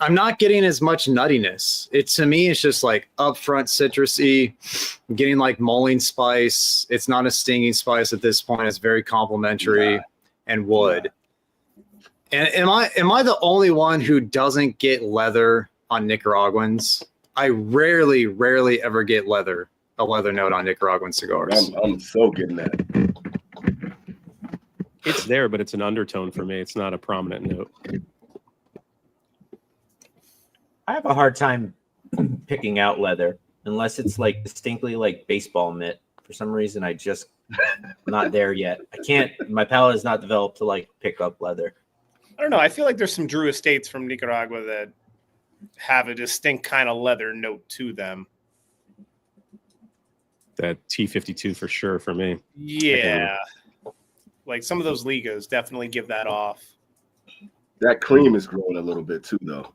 I'm not getting as much nuttiness. To me, it's just like upfront citrusy. I'm getting like mulling spice. It's not a stinging spice at this point. It's very complimentary and wood. And am I the only one who doesn't get leather on Nicaraguans? I rarely ever get leather a leather note on Nicaraguan cigars. I'm so getting that. It's there, but it's an undertone for me. It's not a prominent note. I have a hard time picking out leather unless it's like distinctly like baseball mitt. For some reason, I just not there yet. I can't. My palate is not developed to like pick up leather. I don't know. I feel like there's some Drew Estates from Nicaragua that have a distinct kind of leather note to them. That T52 for sure for me. Yeah. Like some of those Ligas definitely give that off. That cream is growing a little bit too, though.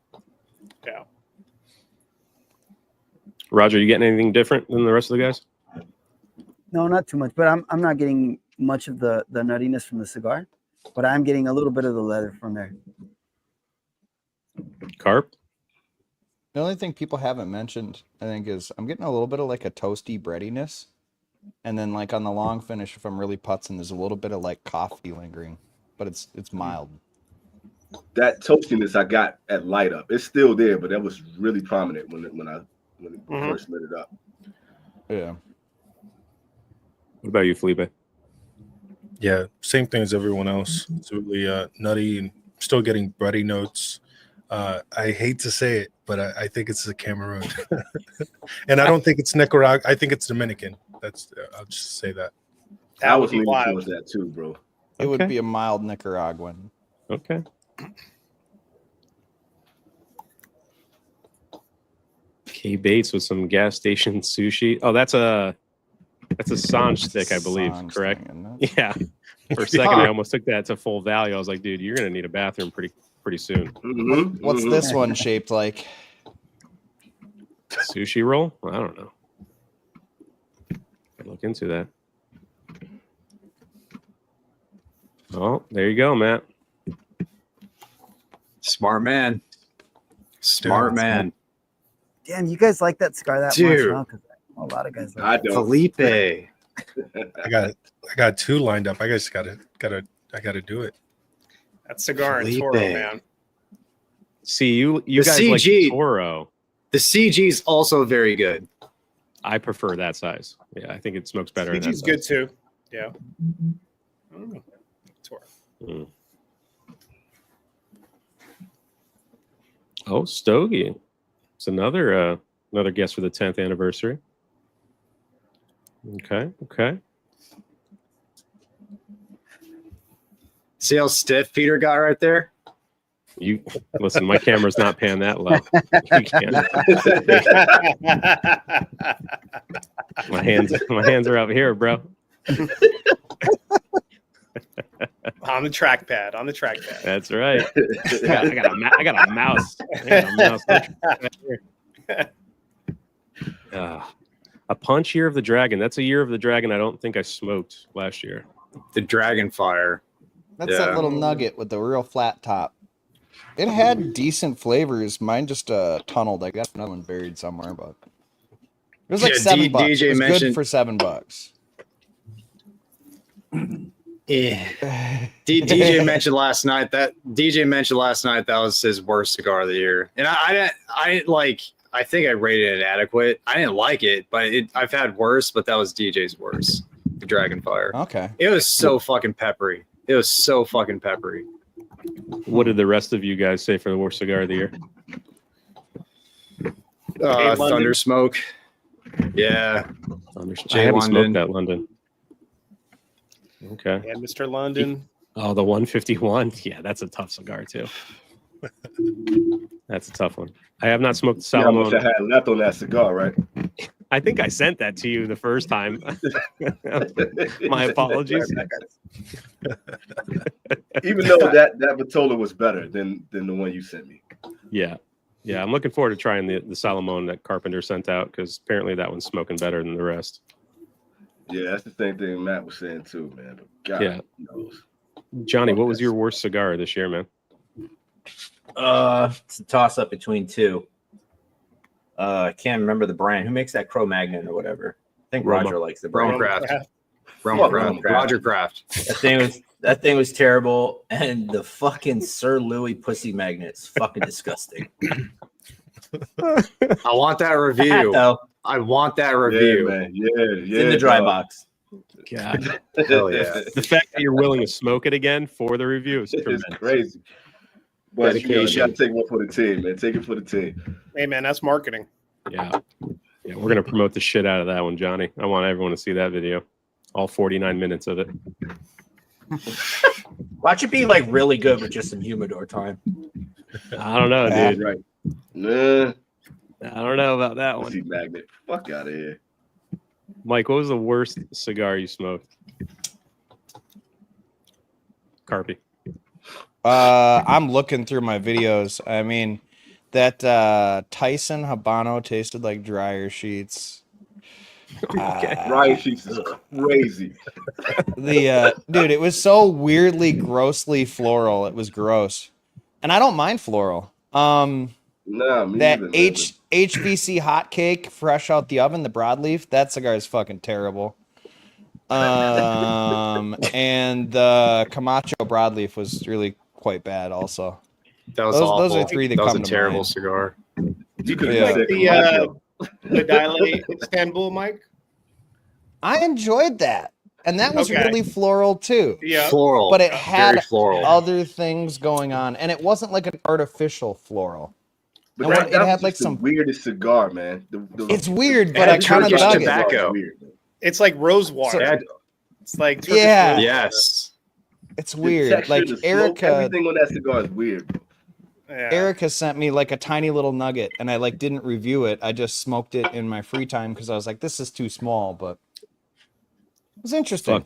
Yeah. Roger, you getting anything different than the rest of the guys? No, not too much, but I'm not getting much of the nuttiness from the cigar, but I'm getting a little bit of the leather from there. Carp? The only thing people haven't mentioned, I think, is I'm getting a little bit of like a toasty breadiness. And then like on the long finish, if I'm really putzing, there's a little bit of like coffee lingering, but it's mild. That toastiness I got at light up, it's still there, but that was really prominent when I first lit it up. Yeah. What about you, Felipe? Yeah, same thing as everyone else. It's really nutty and still getting bready notes. I hate to say it, but I think it's the Cameroon. And I don't think it's Nicaragua. I think it's Dominican. I'll just say that. That was leaning towards that too, bro. It would be a mild Nicaraguan. Okay. K Bates with some gas station sushi. Oh, that's a Sanj stick, I believe. Sanj correct? thing, Yeah. For a second, I almost took that to full value. I was like, dude, you're gonna need a bathroom pretty soon. What's this one shaped like? Sushi roll? I don't know. I'd look into that. Oh, there you go, Matt. Smart man. Smart man. Damn, you guys like that cigar that Dude. much? Huh? 'Cause a lot of guys like I it. don't. Felipe. I got two lined up. I just gotta do it. That's Cigar and Felipe. Toro, man. See, you The guys like CG. Toro. The CG is also very good. I prefer that size. Yeah, I think it smokes better. in that CG's good size. too. Yeah. I don't know. Toro. Mm. Oh, Stogie. It's another guest for the 10th anniversary. Okay. See how stiff Peter got right there? You listen, my camera's not pan that low. You can't. My hands are up here, bro. On the trackpad. That's right. I got a mouse. A punch year of the dragon. That's a year of the dragon I don't think I smoked last year. The Dragon Fire. That's that little nugget with the real flat top. It had decent flavors. Mine just tunneled. I got another one buried somewhere, but it was like $7. DJ it was mentioned good for $7. Yeah. DJ mentioned last night that was his worst cigar of the year, and I think I rated it adequate. I didn't like it, but I've had worse. But that was DJ's worst. The Dragon Fire. Okay. It was so fucking peppery. What did the rest of you guys say for the worst cigar of the year? Thunder Smoke. Yeah. I haven't smoked that London. Okay. Yeah, Mr. London. Oh, the 151. Yeah, that's a tough cigar too. That's a tough one. I have not smoked the Salomon. I had left on that cigar, right? I think I sent that to you the first time. My apologies. Even though that Vitola was better than the one you sent me. Yeah. I'm looking forward to trying the Salomon that Carpenter sent out because apparently that one's smoking better than the rest. Yeah, that's the same thing Matt was saying too, man. But God knows. Johnny, what was your worst cigar this year, man? It's a toss up between two. I can't remember the brand. Who makes that Cro-Magnon or whatever? I think Roger likes the brand. Roger Craft. That thing was terrible, and the fucking Sir Louis pussy magnet's fucking disgusting. I want that review. I want that review. Yeah, man. Yeah, It's in the dry box. God. Hell yeah. The fact that you're willing to smoke it again for the review is tremendous. It's crazy. But Dedication. you gotta take one for the team, man. Take it for the team. Hey, man, that's marketing. Yeah. Yeah, we're gonna promote the shit out of that one, Johnny. I want everyone to see that video. All 49 minutes of it. Watch it be like really good with just some humidor time. I don't know, dude. Right. Nah. I don't know about that one. See magnet. Fuck out of here. Mike, what was the worst cigar you smoked? Carpy. I'm looking through my videos. I mean, that Tyson Habano tasted like dryer sheets. Dryer sheets is crazy. Dude, it was so weirdly, grossly floral. It was gross, and I don't mind floral. Nah, me that either, HVC hot cake fresh out the oven, the broadleaf, that cigar is fucking terrible. And the Camacho broadleaf was really quite bad also. That was awful. Those are three that come to mind. That was a terrible cigar. You could like the Dilate Istanbul, Mike? I enjoyed that. And that was really floral too. Yeah. Floral. But it had floral. other things going on. And it wasn't like an artificial floral. But it had like some weirdest cigar, man. It's weird, but I kind of dug tobacco. it. It's like rose water. It's like Turkish yeah. rose. Yes. It's weird. Like Erica, everything on that cigar is weird. Yeah. Erica sent me like a tiny little nugget, and I like didn't review it. I just smoked it in my free time because I was like, "This is too small," but it was interesting.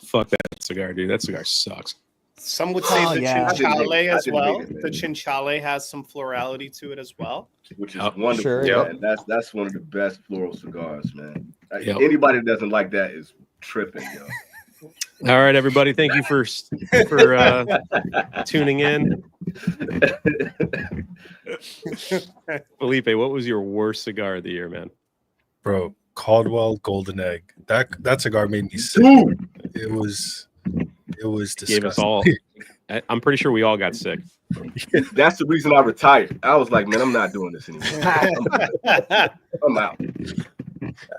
Fuck that cigar, dude. That cigar sucks. Some would say the Chinchale as well. it, The Chinchale has some florality to it as well. Which is wonderful. Sure. Man. That's one of the best floral cigars, man. Anybody that doesn't like that is tripping, yo. All right, everybody. Thank you for tuning in. Felipe, what was your worst cigar of the year, man? Bro, Caldwell Golden Egg. That cigar made me sick. It was disgusting. Gave us all. I'm pretty sure we all got sick. That's the reason I retired. I was like, man, I'm not doing this anymore. I'm out.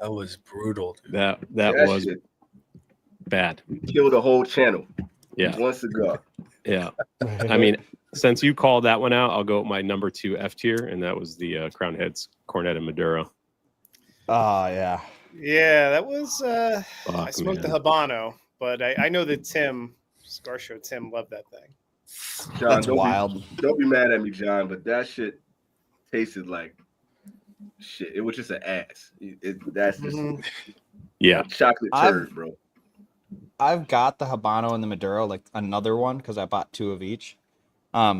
That was brutal, dude. That was bad. Killed the whole channel. Yeah. One cigar. Yeah. I mean, since you called that one out, I'll go with my number 2 F tier, and that was the Crown Heads Cornet and Maduro. Oh yeah. Yeah, that was I smoked the Habano, but I know that Cigar Show Tim loved that thing. John, That's wild. Don't be mad at me, John, but that shit tasted like shit. It was just an ass. That's just chocolate turd, bro. I've got the Habano and the Maduro, like another one, because I bought 2 of each. I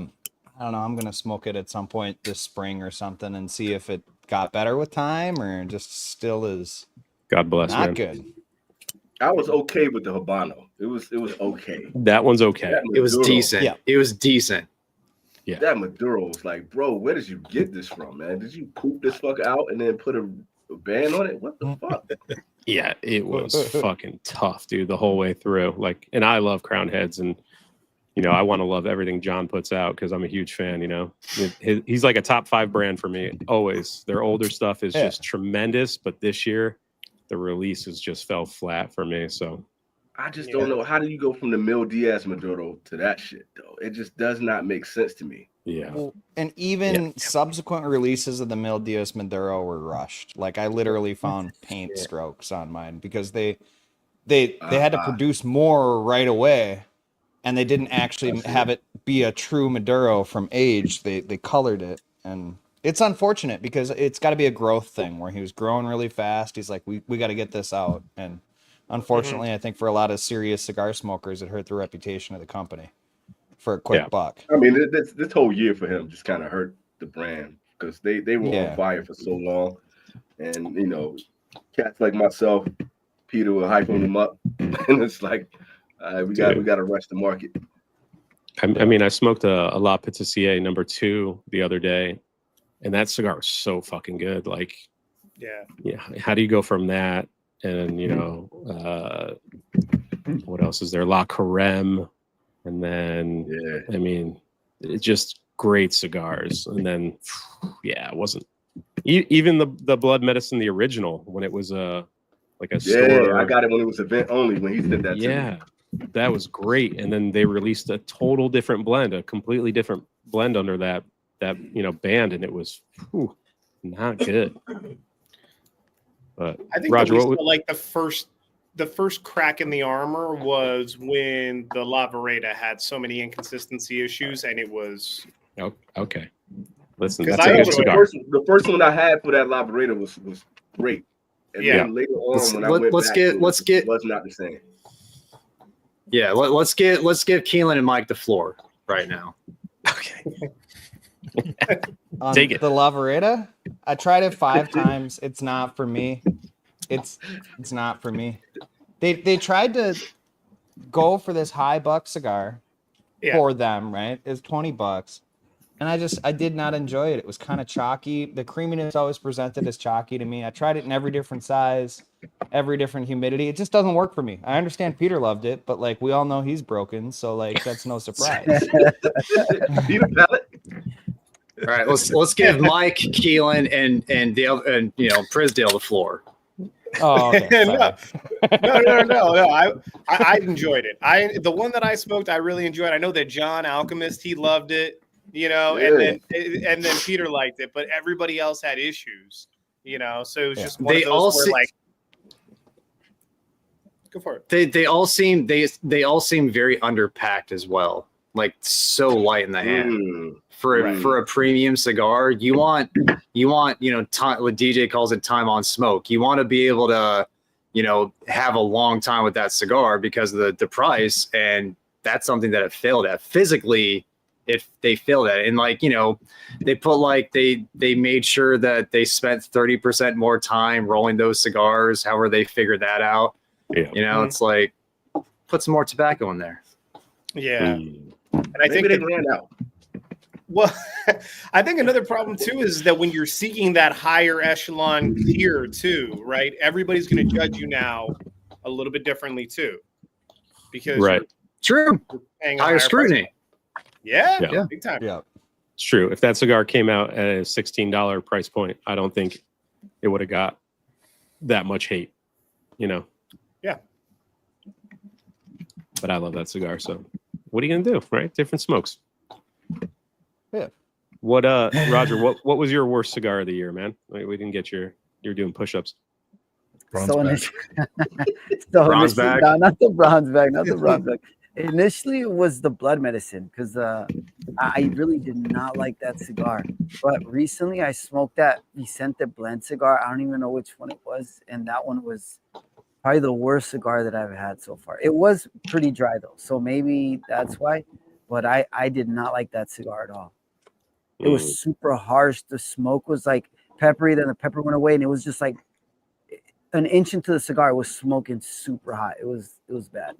don't know. I'm gonna smoke it at some point this spring or something and see if it got better with time or just still is. God bless. Not man. good. I was okay with the Habano. It was okay. That one's okay. It was decent. Yeah. It was decent. Yeah. That Maduro was like, bro, where did you get this from, man? Did you poop this fucker out and then put a band on it? What the fuck? Yeah, it was fucking tough, dude, the whole way through. Like, and I love Crown Heads, and you know, I want to love everything John puts out because I'm a huge fan. You know, he's like a top 5 brand for me always. Their older stuff is just tremendous, but this year the releases just fell flat for me. So I just don't know. How do you go from the Mil Diaz Maduro to that shit, though? It just does not make sense to me. Yeah. Well, and even subsequent releases of the Mil Diaz Maduro were rushed. Like I literally found paint strokes on mine because they had to produce more right away, and they didn't actually have it be a true Maduro from age. They colored it, and it's unfortunate because it's got to be a growth thing where he was growing really fast. He's like, we got to get this out, and unfortunately, I think for a lot of serious cigar smokers, it hurt the reputation of the company for a quick buck. I mean, this whole year for him just kind of hurt the brand because they were on fire for so long, and you know, cats like myself, Peter will hype them up, and it's like we got to rush the market. I mean, I smoked a La Pâtissier number 2 the other day, and that cigar was so fucking good. Like, how do you go from that? And you know, what else is there? La Carême, and then I mean, it's just great cigars. And then, yeah, it wasn't even the Blood Medicine, the original, when it was like a store. I got it when it was event only when he said that to me. Yeah, that was great. And then they released a total different blend, a completely different blend under that band, and it was not good. But I think Roger, like the first crack in the armor was when the La Vereda had so many inconsistency issues, and it was okay. Listen, because that's a good cigar. The first one I had for that La Vereda was great. And then later on, when I went back, it was not the same. Yeah, let's give Keelan and Mike the floor right now. Okay. On Take it. The La Vereda, I tried it 5 times. It's not for me. It's not for me. They tried to go for this high buck cigar for them, right? It's $20. And I did not enjoy it. It was kind of chalky. The creaminess always presented as chalky to me. I tried it in every different size, every different humidity. It just doesn't work for me. I understand Peter loved it, but like we all know he's broken, so like that's no surprise. Peter palate. All right, let's give Mike, Keelan, and Dale and Prisdale the floor. Oh, okay. No. I enjoyed it. The one that I smoked, I really enjoyed. I know that John Alchemist, he loved it. And then Peter liked it, but everybody else had issues. So it was just one of those where like, go for it. They all seem very underpacked as well. Like so light in the hand for a premium cigar. You want time, what DJ calls it, time on smoke. You want to be able to have a long time with that cigar because of the price, and that's something that it failed at physically. If they failed at it, and they put they made sure that they spent 30% more time rolling those cigars. However they figured that out. It's like put some more tobacco in there. Yeah. And I think they ran out. Well, I think another problem too is that when you're seeking that higher echelon tier too, right? Everybody's going to judge you now a little bit differently too, because you're paying higher scrutiny. Yeah, big time. Yeah, it's true. If that cigar came out at a $16 price point, I don't think it would have got that much hate. Yeah. But I love that cigar, so what are you gonna do, right? Different smokes. Yeah. What Roger, what was your worst cigar of the year, man? We didn't get you're doing push-ups. Bronze bag. No, not the bronze bag, not the bronze bag. Initially it was the Blood Medicine because I really did not like that cigar. But recently I smoked that Vicente blend cigar. I don't even know which one it was, and that one was probably the worst cigar that I've had so far. It was pretty dry though, so maybe that's why. But I did not like that cigar at all. It was super harsh. The smoke was like peppery, then the pepper went away, and it was just like an inch into the cigar. It was smoking super hot. It was bad.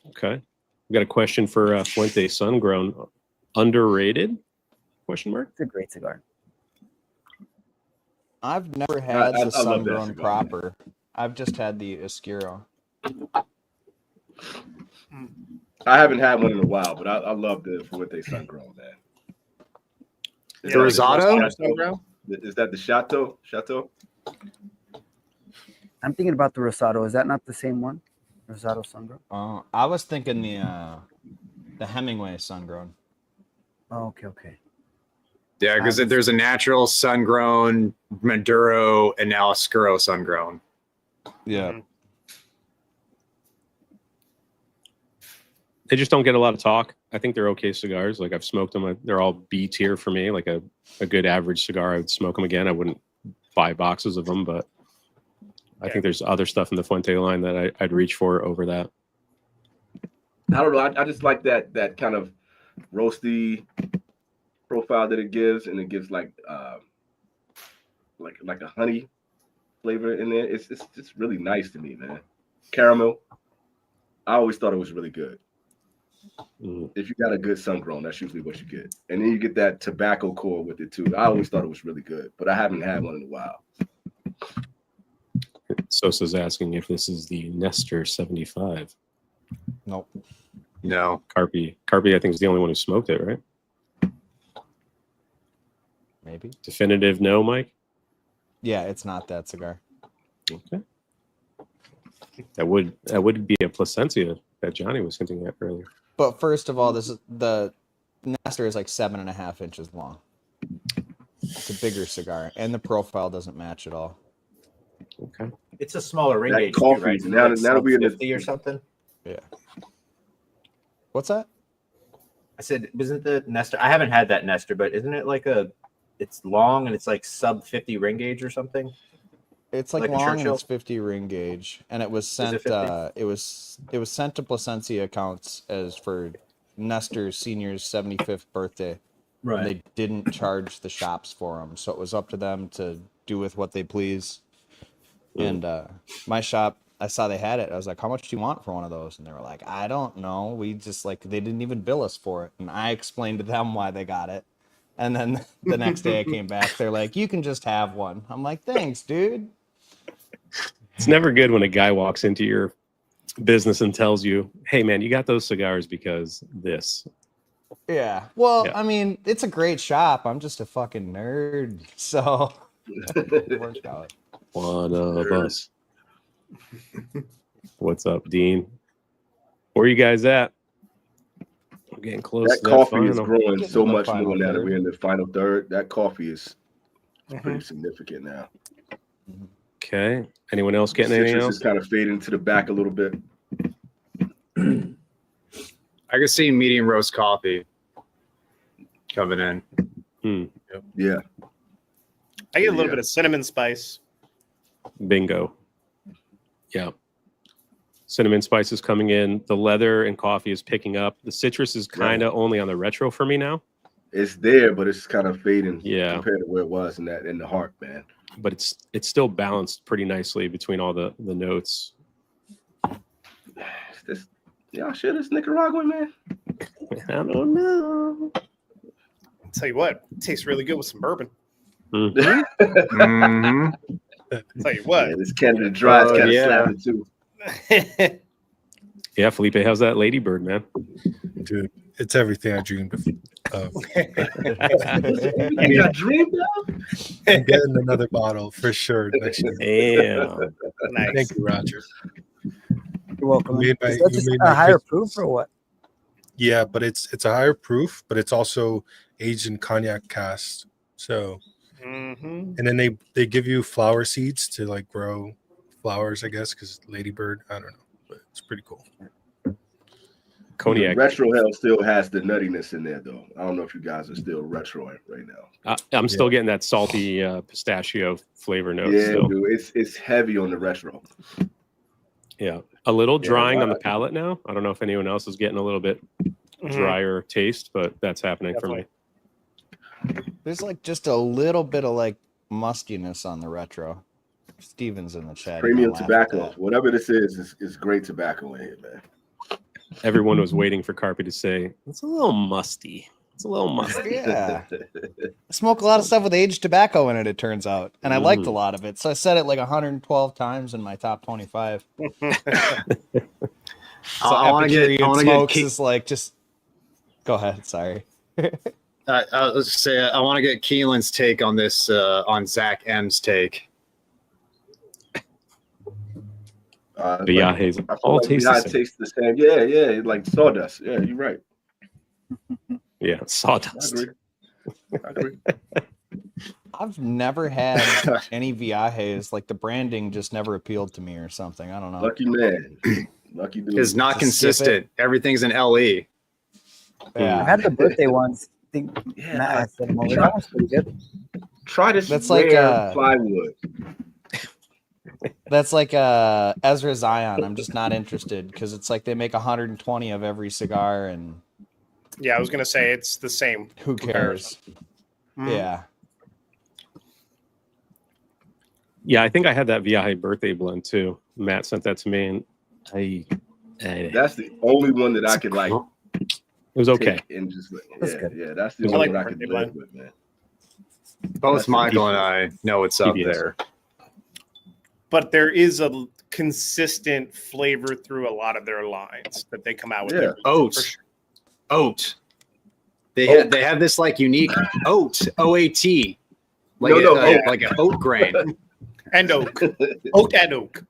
Okay, we got a question for Fuente Sungrown. Underrated? Question mark. It's a great cigar. I've never had the Sungrown proper. I've just had the Oscuro. I haven't had one in a while, but I love the Fuente Sungrown, man. The Rosado? Is that the Chateau? I'm thinking about the Rosado. Is that not the same one? Rosado Sungrown? I was thinking the Hemingway Sungrown. Oh, okay. Yeah, because there's a natural sun-grown, Maduro, and now Oscuro sun-grown. Yeah. They just don't get a lot of talk. I think they're okay cigars. Like I've smoked them. They're all B tier for me. Like a good average cigar, I would smoke them again. I wouldn't buy boxes of them, but I think there's other stuff in the Fuente line that I'd reach for over that. I don't know. I just like that kind of roasty profile that it gives, and it gives like a honey flavor in there. It's just really nice to me, man. Caramel. I always thought it was really good. If you got a good sun-grown, that's usually what you get. And then you get that tobacco core with it too. I always thought it was really good, but I haven't had one in a while. Sosa's asking if this is the Nestor 75. Nope. No. Carpi, I think, is the only one who smoked it, right? Maybe. Definitive no, Mike? Yeah, it's not that cigar. Okay. That would be a placencia that Johnny was hinting at earlier. But first of all, the Nestor is like 7.5 inches long. It's a bigger cigar, and the profile doesn't match at all. Okay. It's a smaller ring That gauge, coffee, too, right? now Like that we're in 50 or something. Yeah. What's that? I said, wasn't the Nestor? I haven't had that Nestor, but isn't it like it's long and it's like sub 50 ring gauge or something? It's like long and it's 50 ring gauge, and it was sent. It was sent to Placencia accounts as for Nestor's senior's 75th birthday. Right. And they didn't charge the shops for them, so it was up to them to do with what they please. And my shop, I saw they had it. I was like, "How much do you want for one of those?" And they were like, "I don't know. We just like they didn't even bill us for it." And I explained to them why they got it. And then the next day I came back, they're like, "You can just have one." I'm like, "Thanks, dude." It's never good when a guy walks into your business and tells you, "Hey, man, you got those cigars because this." Yeah. Well, Yeah. I mean, it's a great shop. I'm just a fucking nerd, so it worked out. One of us. What's up, Dean? Where are you guys at? I'm getting close. That to coffee is final. growing so the much final more now that third. we're in the final third. That coffee is pretty significant now. Okay. Anyone else getting anything Citrus else? is kind of fading to the back a little bit. I can see medium roast coffee coming in. Yeah. I get a little bit of cinnamon spice. Bingo. Yeah. Cinnamon spice is coming in. The leather and coffee is picking up. The citrus is kind of only on the retro for me now. It's there, but it's kind of fading compared to where it was in the heart, man. But it's still balanced pretty nicely between all the notes. Y'all sure this Nicaraguan, man? I don't know. I'll tell you what, it tastes really good with some bourbon. Mm-hmm. I'll tell you what. Yeah, this Canada Dry is kind of slapping too. Yeah, Felipe, how's that ladybird, man? Dude, it's everything I dreamed of. You got dreamed of? I'm getting another bottle for sure next year. Damn. Nice. Thank you, Roger. You're welcome. You made Is that just a higher proof or what? Yeah, but it's a higher proof, but it's also aged in cognac cask. So, and then they give you flower seeds to like grow flowers, I guess, because ladybird. I don't know, but it's pretty cool. Cognac. Retro Hell still has the nuttiness in there, though. I don't know if you guys are still retro right now. I'm still getting that salty pistachio flavor note. Yeah, still. dude, it's heavy on the retro. Yeah, a little drying on the palate now. I don't know if anyone else is getting a little bit drier taste, but that's happening for me. There's like just a little bit of like mustiness on the retro. Steven's in the chat. Premium tobacco, whatever this is great tobacco in here, man. Everyone was waiting for Carpi to say it's a little musty. It's a little musty. Yeah. I smoke a lot of stuff with aged tobacco in it, it turns out. And I liked a lot of it. So I said it like 112 times in my top 25. So I want to get is like just go ahead. Sorry. I was say I want to get Keelan's take on this on Zach M's take. Viajes all taste the same. Yeah, like sawdust. Yeah, you're right. Yeah, sawdust. I agree. I've never had any Viajes. Like the branding just never appealed to me or something. I don't know. Lucky man. Lucky dude. It's not consistent. Everything's in LE. Yeah. I had the birthday ones. I think I said them over. That was pretty good. Try this. That's like plywood. That's like Ezra Zion. I'm just not interested because it's like they make 120 of every cigar and yeah, I was gonna say it's the same. Who cares? Yeah. Yeah, I think I had that Viaje birthday blend too. Matt sent that to me, and that's the only one that I could like. It was okay. And just That's good. Yeah, that's the only one I could live with, man. Both Michael and I know it's up there. But there is a consistent flavor through a lot of their lines that they come out with. Yeah. Oat. They have this like unique oat, OAT, like like an oat grain. And oak. Oat and oak.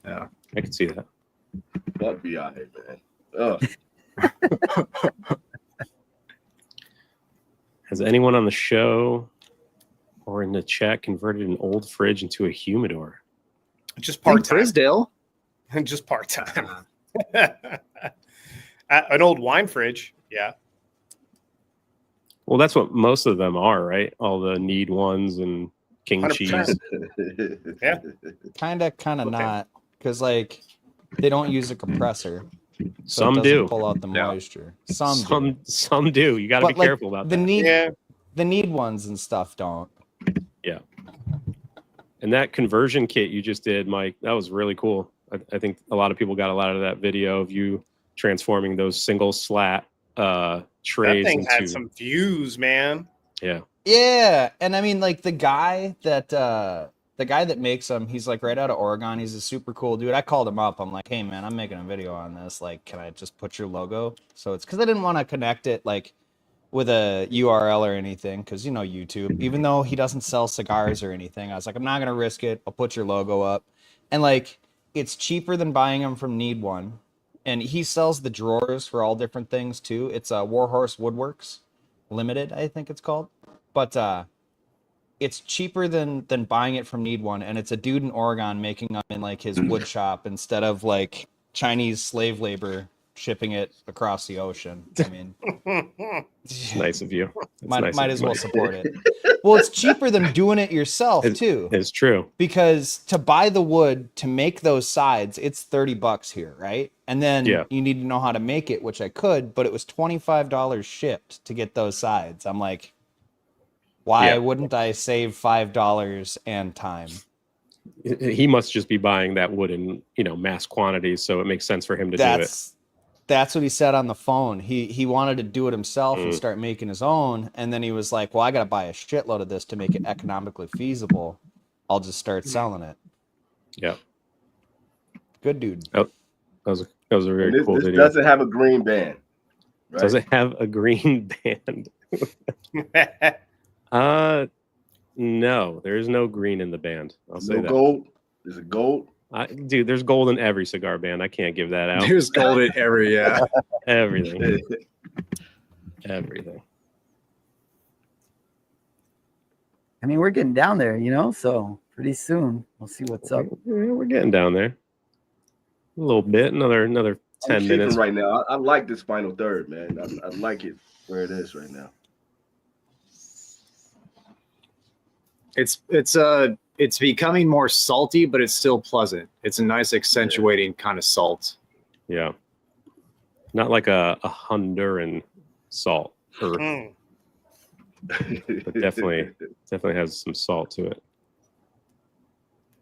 Yeah, I can see that. That'd be out here, man. Has anyone on the show or in the chat converted an old fridge into a humidor? Just part-time. Frisdale. Just part-time. An old wine fridge, yeah. Well, that's what most of them are, right? All the Need ones and King 100%. Cheese. Yeah. Kind of not, because like they don't use a compressor. So Some it doesn't do. pull out the moisture. Some do. You got to be like, careful about the that. The Need ones and stuff don't. Yeah. And that conversion kit you just did, Mike, that was really cool. I think a lot of people got a lot of that video of you transforming those single slat trays. That thing had some views, man. Yeah. Yeah, and I mean, like the guy that makes them, he's like right out of Oregon. He's a super cool dude. I called him up. I'm like, hey man, I'm making a video on this. Like, can I just put your logo? So it's because I didn't want to connect it like with a URL or anything, because you know YouTube. Even though he doesn't sell cigars or anything, I was like, I'm not gonna risk it. I'll put your logo up, and like it's cheaper than buying them from Need One. And he sells the drawers for all different things too. It's a Warhorse Woodworks Limited, I think it's called. But it's cheaper than buying it from Need One, and it's a dude in Oregon making them in like his wood shop instead of like Chinese slave labor shipping it across the ocean. I mean, it's nice of you. Might as well support it. Well, it's cheaper than doing it yourself too. It's true. Because to buy the wood to make those sides, it's $30 here, right? And then you need to know how to make it, which I could, but it was $25 shipped to get those sides. I'm like, why wouldn't I save $5 and time? He must just be buying that wood in, mass quantities, so it makes sense for him to do it. That's what he said on the phone. He wanted to do it himself and start making his own, and then he was like, well, I got to buy a shitload of this to make it economically feasible. I'll just start selling it. Yeah. Good dude. Oh, that was a very cool video. This doesn't have a green band. Right? Does it have a green band? No, there is no green in the band. I'll say that. Gold? Is it gold? Dude, there's gold in every cigar band. I can't give that out. There's gold in every, everything. Everything. I mean, we're getting down there, so pretty soon we'll see what's up. Yeah, we're getting down there. A little bit, another 10 minutes. Right now, I like this final third, man. I like it where it is right now. It's becoming more salty, but it's still pleasant. It's a nice accentuating kind of salt. Yeah. Not like a Honduran salt. But definitely has some salt to it.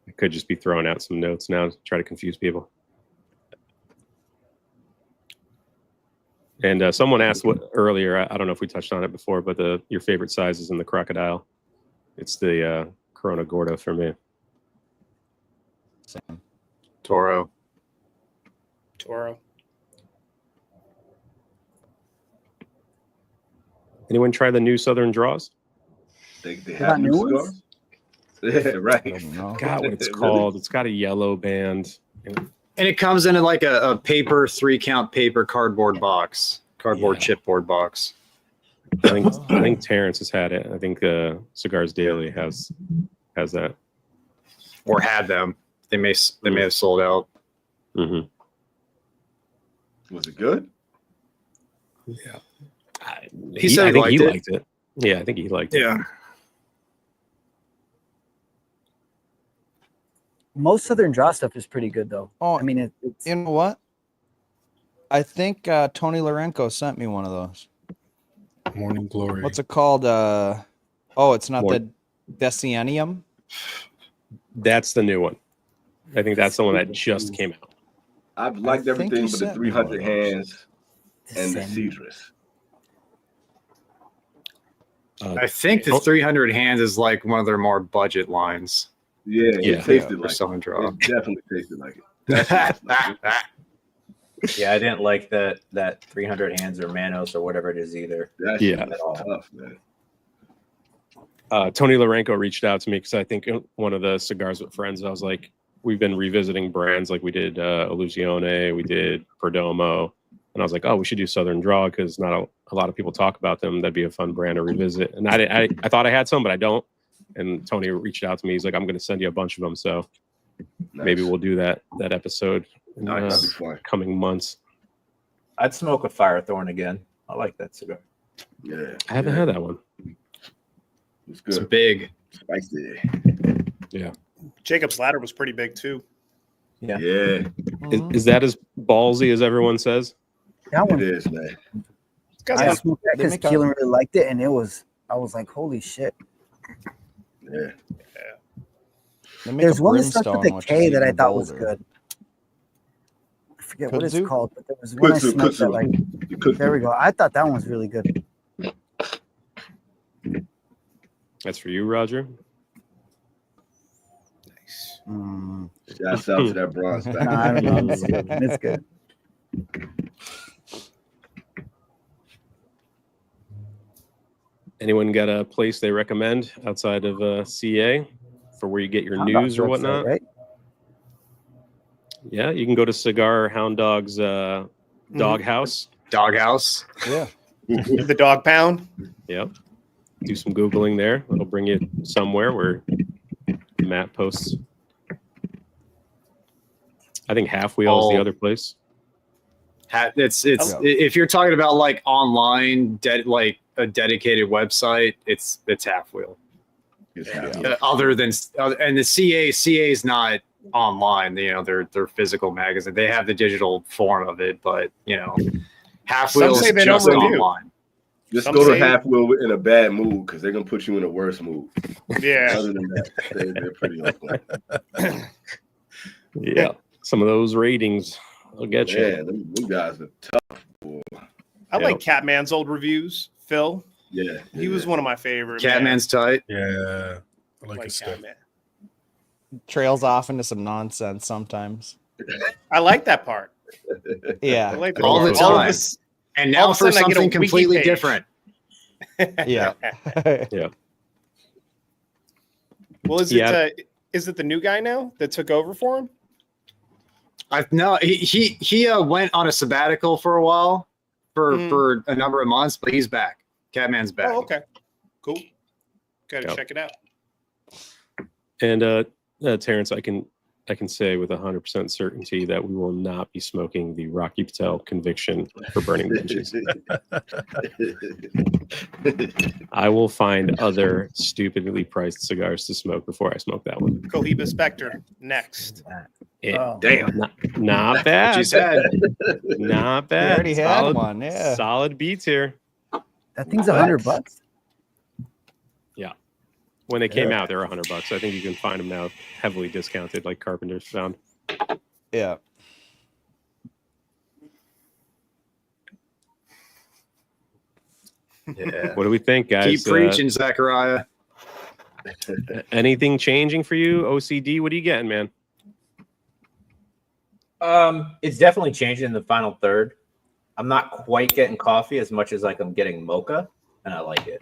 I could just be throwing out some notes now to try to confuse people. And someone asked earlier, I don't know if we touched on it before, but your favorite size is in the crocodile. It's the Corona Gordo for me. Same. Toro. Anyone try the new Southern Draws? They have new cigars? Yeah, right. I forgot what it's called. It's got a yellow band. And it comes in like a paper 3-count paper cardboard chipboard box. I think Terrence has had it. I think Cigars Daily has that, or had them. They may have sold out. Mm-hmm. Was it good? Yeah, he said he liked it. Yeah, I think he liked it. Yeah. Most Southern Draw stuff is pretty good, though. Oh, I mean, it's you know what? I think Tony Lorenko sent me one of those. Morning Glory. What's it called? It's not the Decennium. That's the new one. I think that's the one that just came out. I've liked everything but the 300 hands and the Cedrus. I think the 300 hands is like one of their more budget lines. It tasted like it. It definitely tasted like it. Yeah, I didn't like that 300 hands or Manos or whatever it is either. That shit was tough, man. Tony Larenko reached out to me because I think one of the Cigars with Friends, I was like, we've been revisiting brands like we did Illusione, we did Perdomo, and I was like, oh, we should do Southern Draw because not a lot of people talk about them. That'd be a fun brand to revisit. And I thought I had some, but I don't. And Tony reached out to me. He's like, I'm going to send you a bunch of them. So maybe we'll do that episode in coming months. I'd smoke a Firethorn again. I like that cigar. Yeah, I haven't had that one. It's good. It's big, spicy. Yeah. Jacob's Ladder was pretty big too. Yeah. Is that as ballsy as everyone says? That one it is, man. I smoked that because Keelan really liked it, and I was like, holy shit. Yeah. There's one that starts with a K that I thought was good. I forget what it's called, but there was one I smoked that like. There we go. I thought that one was really good. That's for you, Roger. Nice. Shouts out to that bronze pack. Nah, I don't know. It's good. Anyone got a place they recommend outside of CA for where you get your news or whatnot? Right? Yeah, you can go to Cigar Hound Dog's dog house. Doghouse. Yeah. The dog pound. Yep. Do some Googling there. It'll bring you somewhere where Matt posts. I think Half Wheel is the other place. It's if you're talking about like online, like a dedicated website, it's Half Wheel. Other than and the CA is not online. You know, they're physical magazine. They have the digital form of it, but you know, Half Wheel is just online. Just go to Half Wheel in a bad mood because they're gonna put you in a worse mood. Yeah. Other than that, they're pretty open. Yeah. Some of those ratings will get you. Yeah, them guys are tough. Boy. I like Catman's old reviews. Phil. Yeah. He was one of my favorites. Catman's tight. Yeah. I like his stuff. Catman. Trails off into some nonsense sometimes. I like that part. Yeah. I like all the time. And now for something completely different. Yeah. Yeah. Well, is it the new guy now that took over for him? No, he went on a sabbatical for a while for a number of months, but he's back. Catman's back. Oh, okay. Cool. Gotta check it out. And Terrence, I can say with 100% certainty that we will not be smoking the Rocky Patel conviction for burning benches. I will find other stupidly priced cigars to smoke before I smoke that one. Cohiba Spectre next. Damn, not bad. What you said. Not bad. We already had one. Yeah, solid beats here. That thing's $100. Yeah, when they came out, they were $100. I think you can find them now heavily discounted, like Carpenter's found. Yeah. Yeah. What do we think, guys? Keep preaching, Zachariah. Anything changing for you? OCD, what are you getting, man? It's definitely changing in the final third. I'm not quite getting coffee as much as like I'm getting mocha, and I like it.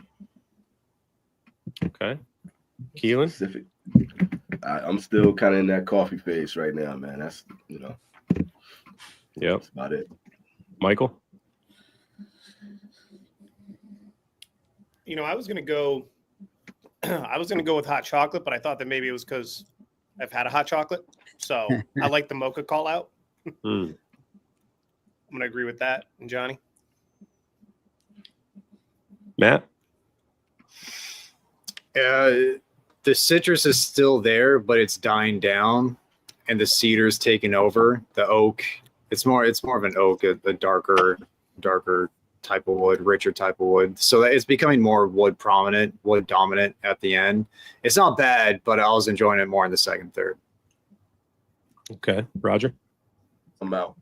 Okay. Keelan? I'm still kind of in that coffee phase right now, man. That's, Yep. That's about it. Michael? I was gonna go with hot chocolate, but I thought that maybe it was because I've had a hot chocolate. So I like the mocha call out. I'm gonna agree with that. And Johnny? Matt? The citrus is still there, but it's dying down, and the cedar's taking over. The oak, it's more of an oak, a darker type of wood, richer type of wood. So it's becoming more wood prominent, wood dominant at the end. It's not bad, but I was enjoying it more in the second, third. Okay. Roger? I'm out.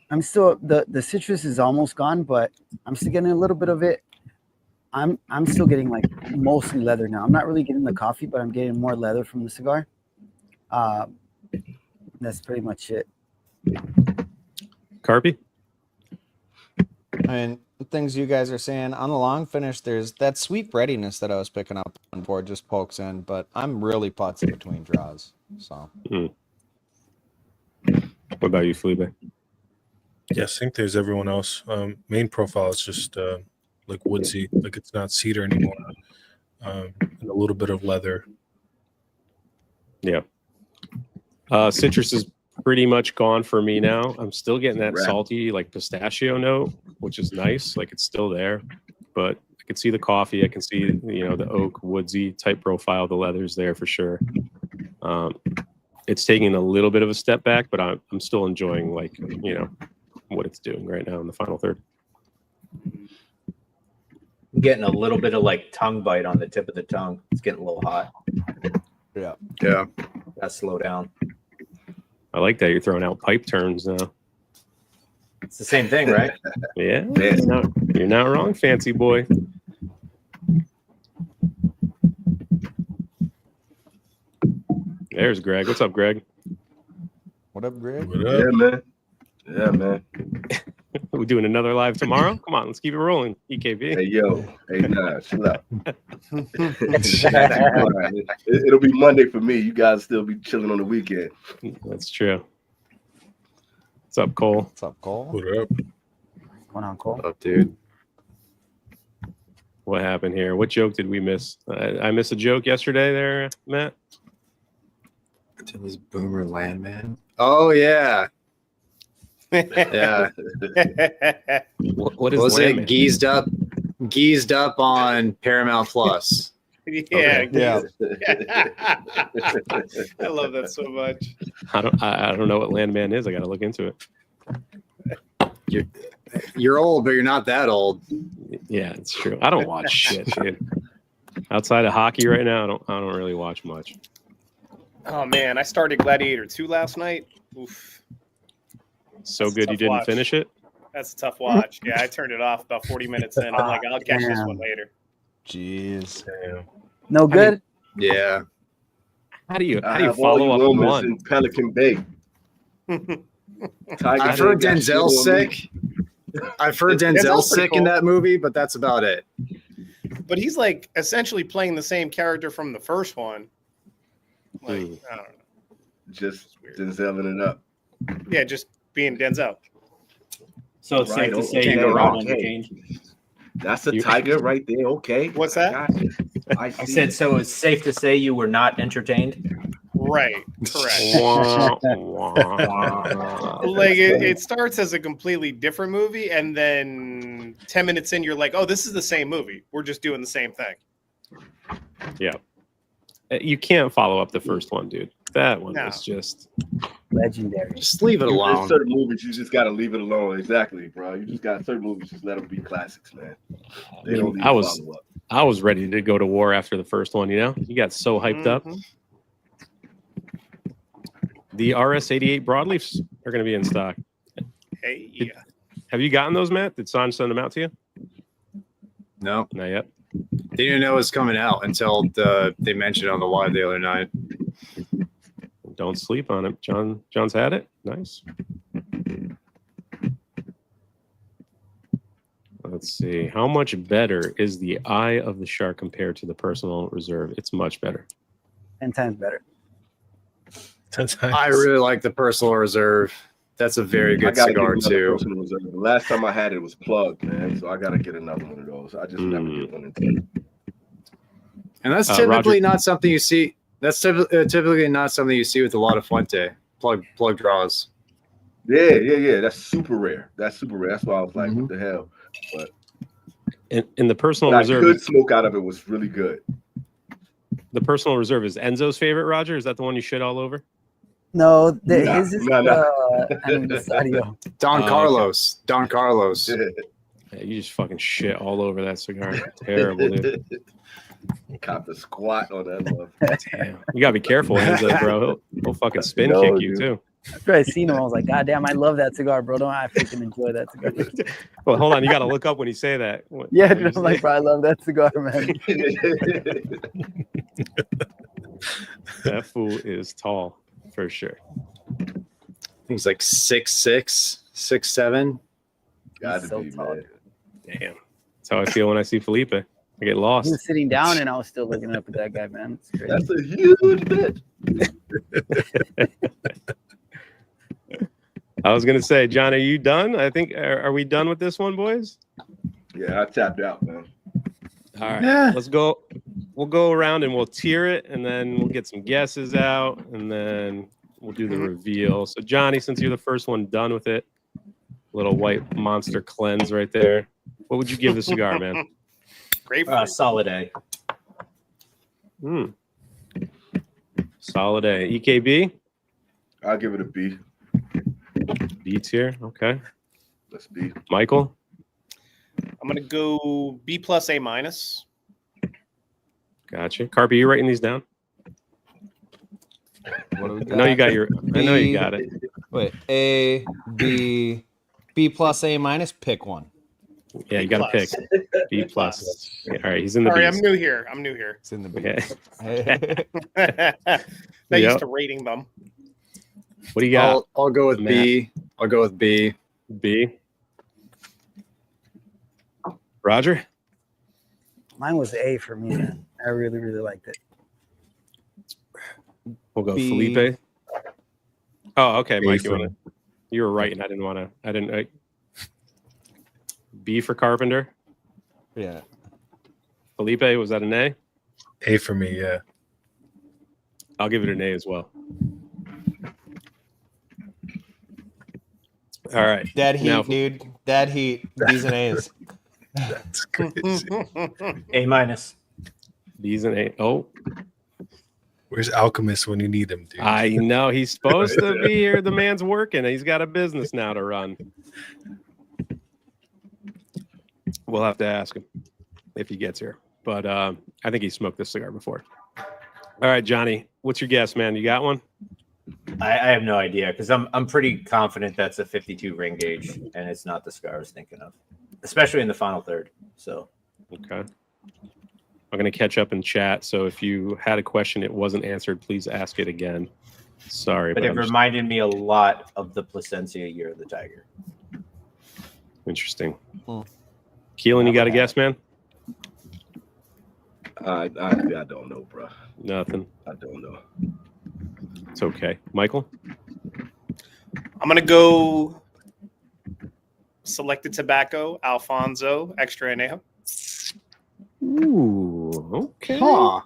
I'm still the citrus is almost gone, but I'm still getting a little bit of it. I'm still getting like mostly leather now. I'm not really getting the coffee, but I'm getting more leather from the cigar. That's pretty much it. Carpy? I mean, things you guys are saying on the long finish, there's that sweet breadiness that I was picking up on board just pokes in, but I'm really putzing between draws. So, What about you, Felipe? Yeah, same thing as everyone else. Main profile is just like woodsy, like it's not cedar anymore, and a little bit of leather. Yeah. Citrus is pretty much gone for me now. I'm still getting that salty, like pistachio note, which is nice. Like it's still there, but I can see the coffee. I can see, the oak, woodsy type profile. The leather's there for sure. It's taking a little bit of a step back, but I'm still enjoying what it's doing right now in the final third. I'm getting a little bit of like tongue bite on the tip of the tongue. It's getting a little hot. Yeah. Gotta slow down. I like that you're throwing out pipe terms now. It's the same thing, right? Yeah, you're not wrong, fancy boy. There's Greg. What's up, Greg? what up, Greg? What up? Yeah, man. We're doing another live tomorrow. Come on, let's keep it rolling. EKB. Hey, yo. Hey, nah, chill out. It'll be Monday for me. You guys still be chilling on the weekend. That's true. What's up, Cole? What's up, Cole? What up? What's going on, Cole? What up, dude? What happened here? What joke did we miss? I missed a joke yesterday there, Matt. To this boomer landman. Oh yeah. Yeah. What is Was Landman? it geezed up on Paramount Plus? Yeah. Yeah. I love that so much. I don't know what Landman is. I got to look into it. You're old, but you're not that old. Yeah, it's true. I don't watch shit, dude. Outside of hockey right now, I don't really watch much. Oh man, I started Gladiator 2 last night. Oof. So That's a good you tough didn't watch. finish it? That's a tough watch. Yeah, I turned it off about 40 minutes in. I'm like, I'll catch this one later. Jeez. Damn. No good. Yeah. How do you All follow you up moments one? in Pelican Bay. I've heard Denzel's sick. I've heard Denzel's pretty sick in cool. that movie, but that's about it. But he's like essentially playing the same character from the first one. Like, I don't know. Just Denzeling it up. Yeah, just being Denzel. So it's Right, safe to say okay, you're not okay. entertained. That's a tiger right there. Okay. What's that? I got you. I I see. said, so it's safe to say you were not entertained. Right. Correct. Wah, wah. Like it starts as a completely different movie, and then 10 minutes in, you're like, "Oh, this is the same movie. We're just doing the same thing." Yeah. You can't follow up the first one, dude. That one No. was just Legendary. Just leave it There's alone. certain movies you just gotta leave it alone. Exactly, bro. You just got certain movies, just let them be classics, man. They don't need I was- follow up. I was ready to go to war after the first one, You got so hyped up. Mhm. The RS-88 broadleafs are going to be in stock. Hey, yeah. Have you gotten those, Matt? Did Sanj send them out to you? No, Not yet. didn't even know it was coming out until they mentioned it on the live the other night. Don't sleep on it. John's had it. Nice. Let's see. How much better is the eye of the shark compared to the personal reserve? It's much better. 10 times better. 10 times. I really like the personal reserve. That's a very I good gotta cigar get another too. personal reserve. The last time I had it was plugged, man. So I gotta get another one of those. I just never get one until. And that's Roger. typically not something you see. That's typically not something you see with a lot of Fuente plug draws. Yeah. That's super rare. That's why I was like, what the hell? But In the personal what I reserve, could smoke out of it was really good. the personal reserve is Enzo's favorite, Roger? Is that the one you shit all over? No, Nah, his is nah. aniversario. Don Oh, Carlos. Don Carlos. Yeah, you just fucking shit all over that cigar. Terrible, dude. Cop the squat on that one. Damn. You gotta be careful, Enzo, bro. He'll fucking spin No, kick you dude. too. After I seen him, I was like, God damn, I love that cigar, bro. Don't I freaking enjoy that cigar? Well, hold on. You gotta look up when you say that. Yeah, What dude, you I'm like, say? bro, I love that cigar, man. That fool is tall for sure. He's like 6'6", 6'7". Got to so be, tall. man. Damn. That's how I feel when I see Felipe. I get He lost. was sitting down and I was still looking up at that guy, man. It's crazy. That's a huge bit. I was gonna say, John, are you done? I think are we done with this one, boys? Yeah, I tapped out, man. All right, Yeah. let's go. We'll go around and we'll tier it, and then we'll get some guesses out, and then we'll do the reveal. So, Johnny, since you're the first one done with it, little white monster cleanse right there. What would you give the cigar, man? Great. Solid A. Solid A. EKB? I'll give it a B. B tier. Okay. Let's B. Michael? I'm gonna go B plus A minus. Gotcha. Carby, you writing these down? What do we got? I know you got your. I know you got it. Wait, A, B, B plus, A minus. Pick one. Yeah, you got to pick B plus. Yeah, all right, he's in the. Sorry, Bs. I'm new here. I'm new here. It's in the Okay. Not Yep. used to rating them. What do you got? I'll go with Matt. B. I'll go with B. B. Roger? Mine was A for me, man. I really, really liked it. We'll go B. Felipe. Oh, okay, A Mike. for You were right, and I didn't want to. I didn't. B for Carpenter. Yeah. Felipe, was that an A? A for me, yeah. I'll give it an A as well. All right. Dead heat, Now- dude. Dead heat. B's and A's. That's crazy. A minus. B's and A. Oh, Where's Alchemist when you need him, dude? I know he's supposed to be here. The man's working. He's got a business now to run. We'll have to ask him if he gets here. But I think he smoked this cigar before. All right, Johnny, what's your guess, man? You got one? I have no idea because I'm pretty confident that's a 52 ring gauge and it's not the cigar I was thinking of, especially in the final third. So Okay. I'm going to catch up in chat. So if you had a question, it wasn't answered, please ask it again. Sorry. but it I'm just- reminded me a lot of the Placencia Year of the Tiger. Interesting. Hmm. Keelan, you got a guess, man? I don't know, bro. Nothing. I don't know. It's okay. Michael? I'm gonna go Selected Tobacco, Alfonso, Extra Anejo. Ooh, okay. Huh.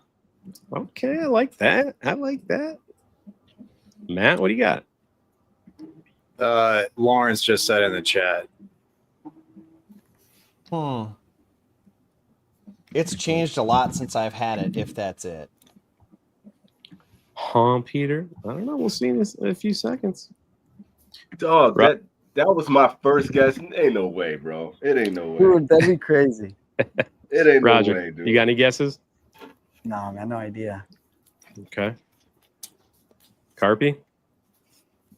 Okay, I like that. I like that. Matt, what do you got? Lawrence just said in the chat. It's changed a lot since I've had it, if that's it. Huh, Peter? I don't know. We'll see in a few seconds. Dog, Right. that was my first guess. Ain't no way, bro. It ain't no way. Dude, that'd be crazy. It ain't Roger, no way, dude. you got any guesses? No, man, no idea. Okay. Carpy?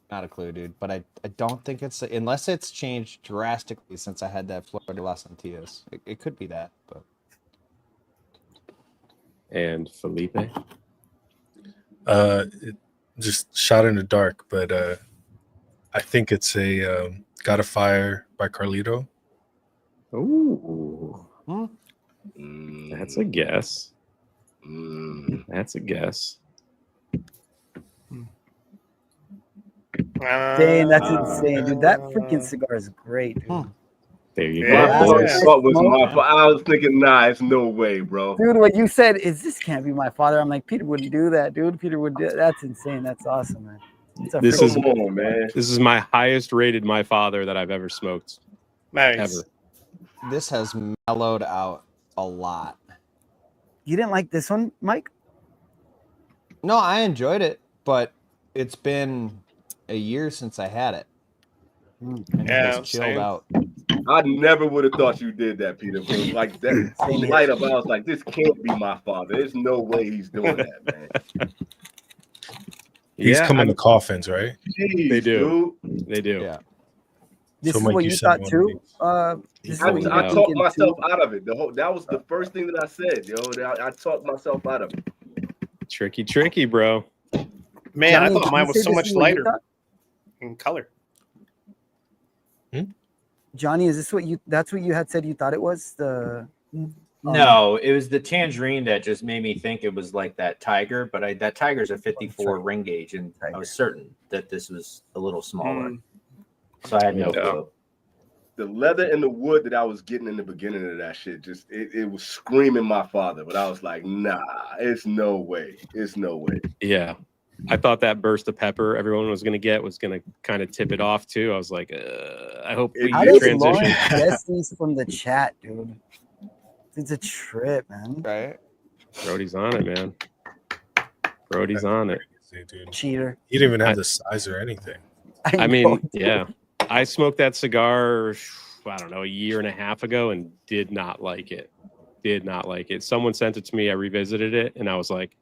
Not a clue, dude. But I don't think it's unless it's changed drastically since I had that Flor de las Antillas. It could be that, but And Felipe? Just shot in the dark, but I think it's a Got a Fire by Carlito. Ooh. Mm, That's a guess. mm. That's a guess. Dang, that's insane, dude. That freaking cigar is great, dude. There you Yeah. My go. boy Yeah. thought was my fault. I was thinking, nah, it's no way, bro. Dude, what you said is this can't be my father. I'm like, Peter wouldn't do that, dude. Peter would do that's insane. That's awesome, man. It's a This freaking- is- Come on, man. This is my highest rated My Father that I've ever smoked. Nice. Ever. this has mellowed out a lot. You didn't like this one, Mike? No, I enjoyed it, but it's been a year since I had it. And Yeah, it has chilled same. out. I never would have thought you did that, Peter. Bro. Like that light up, I was like, this can't be my father. There's no way he's doing that, man. He's Yeah, coming to coffins, right? Jeez, They do. dude. They do. Yeah. This So, is Mike, what you you said thought one of too. these. This is I- what you I were talked thinking myself too. out of it. That was the first thing that I said, yo. I talked myself out of it. Tricky, bro. Man, Johnny, I thought did mine you was say so this much is what you lighter thought? in color. Johnny, is this what you? That's what you had said you thought it was. No, it was the tangerine that just made me think it was like that tiger, but that tiger's a 54 ring gauge, and I was certain that this was a little smaller. So I had no clue. The leather and the wood that I was getting in the beginning of that shit, just it was screaming my father, but I was like, nah, it's no way. It's no way. Yeah. I thought that burst of pepper everyone was going to get was going to kind of tip it off too. I was like, I hope we transition. Lauren guess these from the chat, dude? It's a trip, man. Right? Brody's on it, man. Brody's on it. Dude. Cheater. He didn't even have the size or anything. I mean, yeah. I smoked that cigar, I don't know, a year and a half ago and did not like it. Someone sent it to me. I revisited it and I was like,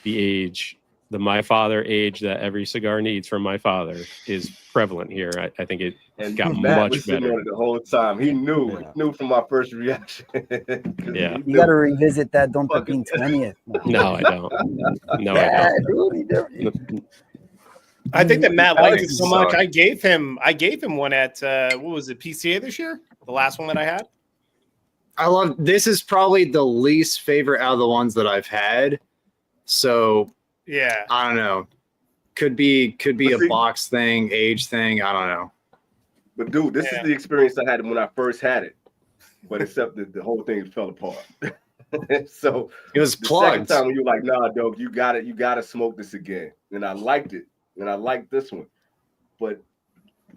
the my father age that every cigar needs from my father is prevalent here. I think it got much better. The whole time he knew from my first reaction. Yeah, you got to revisit that Don Pepin 20th. No, I don't. No, I don't. I think that Matt liked it so much. I gave him one at what was it, PCA this year? The last one that I had. I love this. Is probably the least favorite out of the ones that I've had. So yeah, I don't know. Could be a box thing, age thing. I don't know. But dude, this is the experience I had when I first had it. But except that the whole thing fell apart. So it was plugged. Second time when you're like, nah, dog, you gotta smoke this again. And I liked it. And I liked this one. But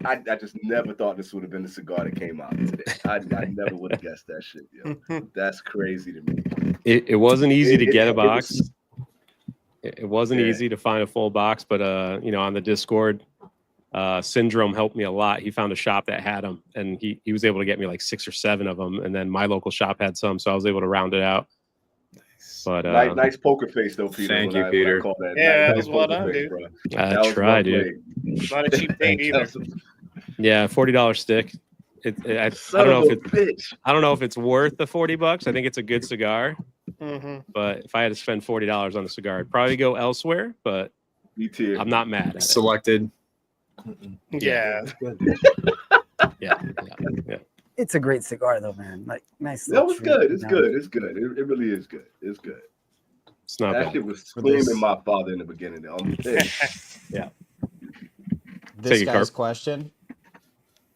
I just never thought this would have been the cigar that came out today. I never would have guessed that shit, yo. That's crazy to me. It wasn't easy to get a box. It wasn't easy to find a full box, but on the Discord, Syndrome helped me a lot. He found a shop that had them, and he was able to get me like 6 or 7 of them, and then my local shop had some, so I was able to round it out. But nice poker face though, Peter. Thank you, Peter. That was well done, dude. I tried, dude. Not a cheap date either. Yeah, $40 stick. I don't know if it's worth the $40. I think it's a good cigar. But if I had to spend $40 on a cigar, I'd probably go elsewhere. But I'm not mad at it. Selected. Yeah. Yeah. It's a great cigar, though, man. Like, nice. That was good. It's good. It's good. It really is good. It's good. It's not that bad. shit was screaming my father in the beginning. Yeah. This guy's question.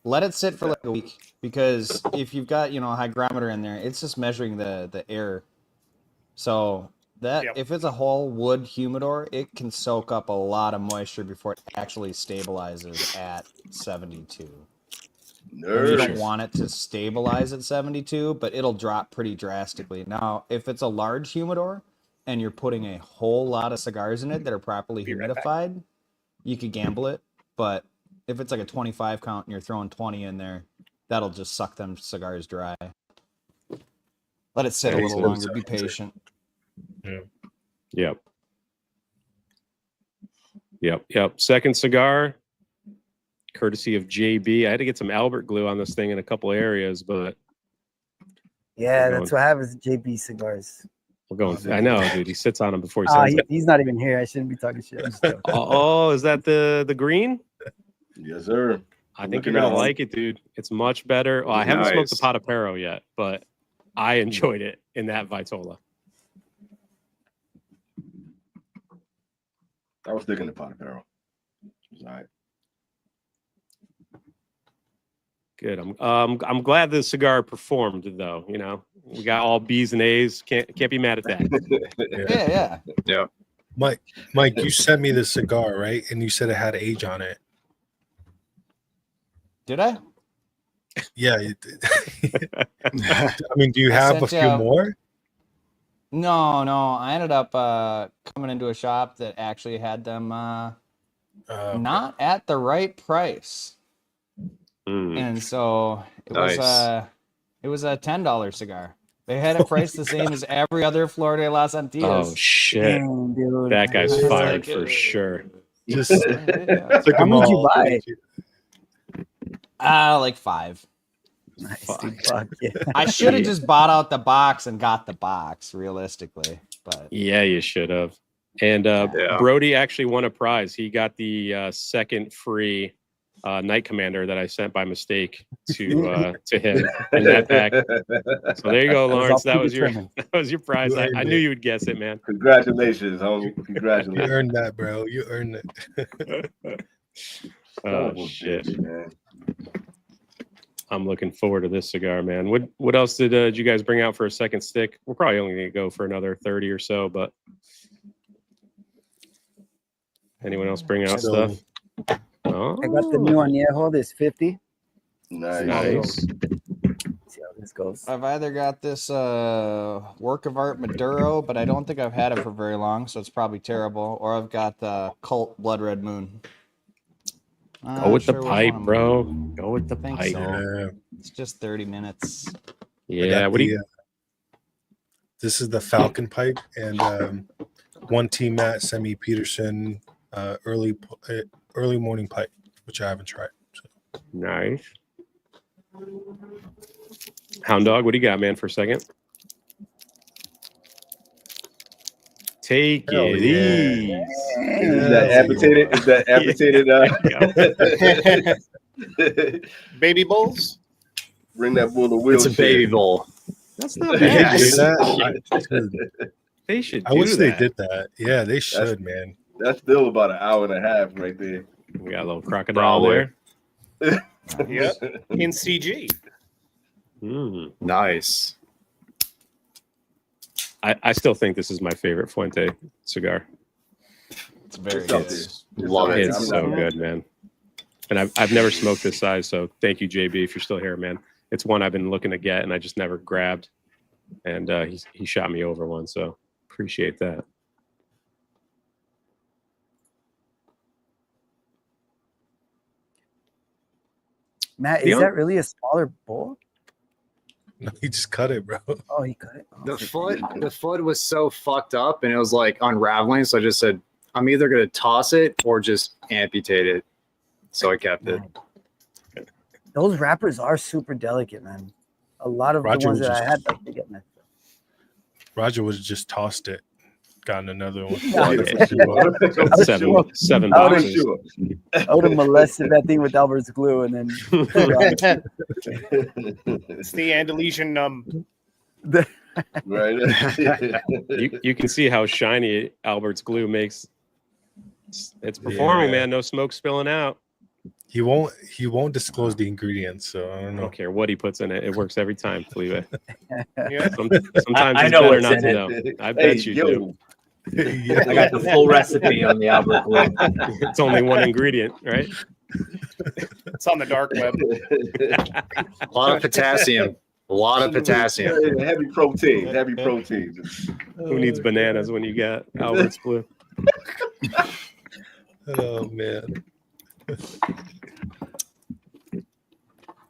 Let it sit for like a week, because if you've got a hygrometer in there, it's just measuring the air. So that if it's a whole wood humidor, it can soak up a lot of moisture before it actually stabilizes at 72. And you don't want it to stabilize at 72, but it'll drop pretty drastically. Now, if it's a large humidor and you're putting a whole lot of cigars in it that are properly humidified, you could gamble it. But if it's like a 25 count and you're throwing 20 in there, that'll just suck them cigars dry. Let it sit a little longer. Be patient. Yep. Second cigar, courtesy of JB. I had to get some Albert glue on this thing in a couple areas, but that's what happens to JB cigars. We're going. I know, dude. He sits on them before he sends them. He's not even here. I shouldn't be talking shit. Is that the green? Yes, sir. I think you're gonna like it, dude. It's much better. Well, I haven't smoked the Potapero yet, but I enjoyed it in that Vitola. I was thinking the Potapero. All right. Good. I'm glad the cigar performed, though. We got all B's and A's. Can't be mad at that. Yeah. Mike, you sent me the cigar, right? And you said it had age on it. Did I? Yeah. You did. I mean, do you have a few more? No. I ended up coming into a shop that actually had them not at the right price. And so it was a $10 cigar. They had it priced the same as every other Flor de las Antillas. Oh shit! Damn, dude. That guy's fired for sure. Just how much you buy? Like 5. Nice, dude. Fuck yeah. I should have just bought out the box and got the box, realistically. But yeah, you should have. And Brody actually won a prize. He got the second free Night Commander that I sent by mistake to him in that pack. So there you go, Lawrence. That was your prize. I knew you would guess it, man. Congratulations, homie. Congratulations. You earned that, bro. You earned it. Oh shit, man. I'm looking forward to this cigar, man. What else did you guys bring out for a second stick? We're probably only gonna go for another 30 or so, but anyone else bring out stuff? Oh. I got the new añejo. This 50. Nice. See how this goes. I've either got this work of art Maduro, but I don't think I've had it for very long, so it's probably terrible. Or I've got the Cult Blood Red Moon. Go with the pipe, bro. Go with the pipe. So. Yeah. It's just 30 minutes. Yeah. What do you? This is the Falcon pipe, and one Team Matt sent me Peterson early morning pipe, which I haven't tried. So. Nice. Hound Dog, what do you got, man, for a second? Take it easy. Is that amputated? Is that amputated? Baby bulls? Bring that bull to wheel. It's a baby bull. That's not bad. They should. I wish they did that. Yeah, they should, man. That's still about an hour and a half right there. We got a little crocodile there. Yep. In CG. Nice. I still think this is my favorite Fuente cigar. It's very good. Love it. It's so good, man. And I've never smoked this size, so thank you, JB, if you're still here, man. It's one I've been looking to get, and I just never grabbed. And he shot me over one, so appreciate that. Matt, is that really a smaller bowl? No, he just cut it, bro. Oh, he cut it. Oh, The foot was so fucked up, and it was like unraveling. So I just said, I'm either gonna toss it or just amputate it. So I kept it. Those wrappers are super delicate, man. A lot of the ones that I had, like, they get messed up. Roger would have just tossed it, gotten another one. Seven boxes. I would have molested that thing with Albert's glue, and then it's the Andalusian Right. You can see how shiny Albert's glue makes. It's performing, man. No smoke spilling out. He won't disclose the ingredients, so I don't know. I don't care what he puts in it. It works every time, Felipe. Yeah. Sometimes I it's know better what's not in to it. know. I bet you do. I got the full recipe on the Albert glue. It's only one ingredient, right? It's on the dark web. A lot of potassium. A lot of potassium. Heavy protein. Heavy protein. Who needs bananas when you got Albert's glue? Oh man.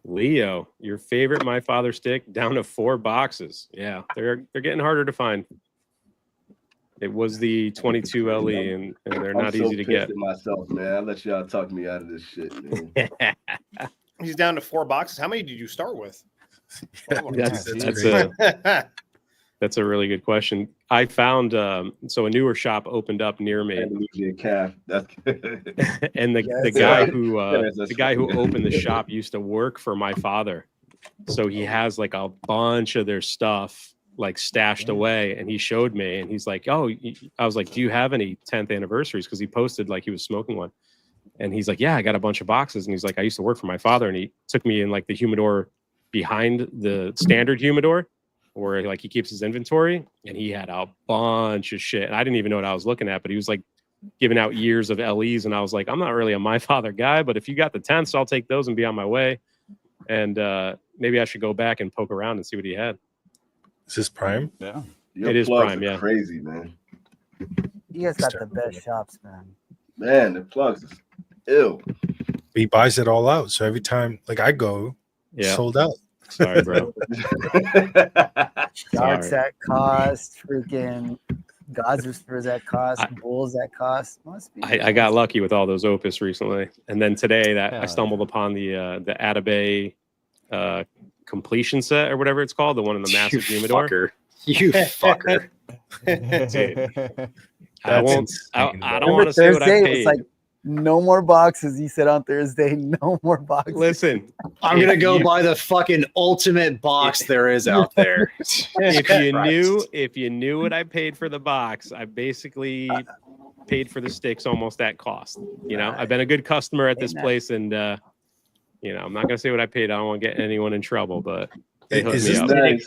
Leo, your favorite My Father stick down to 4 boxes. Yeah, they're getting harder to find. It was the 22 LE, and they're not easy to get. Myself, man, I let y'all talk me out of this shit, man. He's down to 4 boxes. How many did you start with? That's a really good question. I found so a newer shop opened up near me, and the guy who opened the shop used to work for my father, so he has like a bunch of their stuff like stashed away, and he showed me, and he's like, "Oh," I was like, "Do you have any 10th anniversaries?" Because he posted like he was smoking one, and he's like, "Yeah, I got a bunch of boxes," and he's like, "I used to work for my father," and he took me in like the humidor behind the standard humidor, where like he keeps his inventory, and he had a bunch of shit. And I didn't even know what I was looking at, but he was like giving out years of LEs, and I was like, I'm not really a My Father guy, but if you got the 10ths, I'll take those and be on my way. And maybe I should go back and poke around and see what he had. Is this Prime? Yeah, it is Prime. Yeah, crazy, man. You guys got the best shops, man. Man, the plugs is ill. He buys it all out, so every time like I go, sold out. Sorry, bro. Sharks at cost, freaking God's Whispers at cost, Bulls at cost. Must be. I got lucky with all those Opus recently, and then today I stumbled upon the Atabay completion set or whatever it's called, the one in the massive humidor. You fucker. I won't. insane, I bro. don't want to say what I Thursday, paid. it's like no more boxes. He said on Thursday, no more boxes. Listen, I'm gonna go buy the fucking ultimate box there is out there. if you knew what I paid for the box, I basically paid for the sticks almost at cost. You know, I've been a good customer at this place, and you know, I'm not gonna say what I paid. I don't want to get anyone in trouble, but they hooked me up.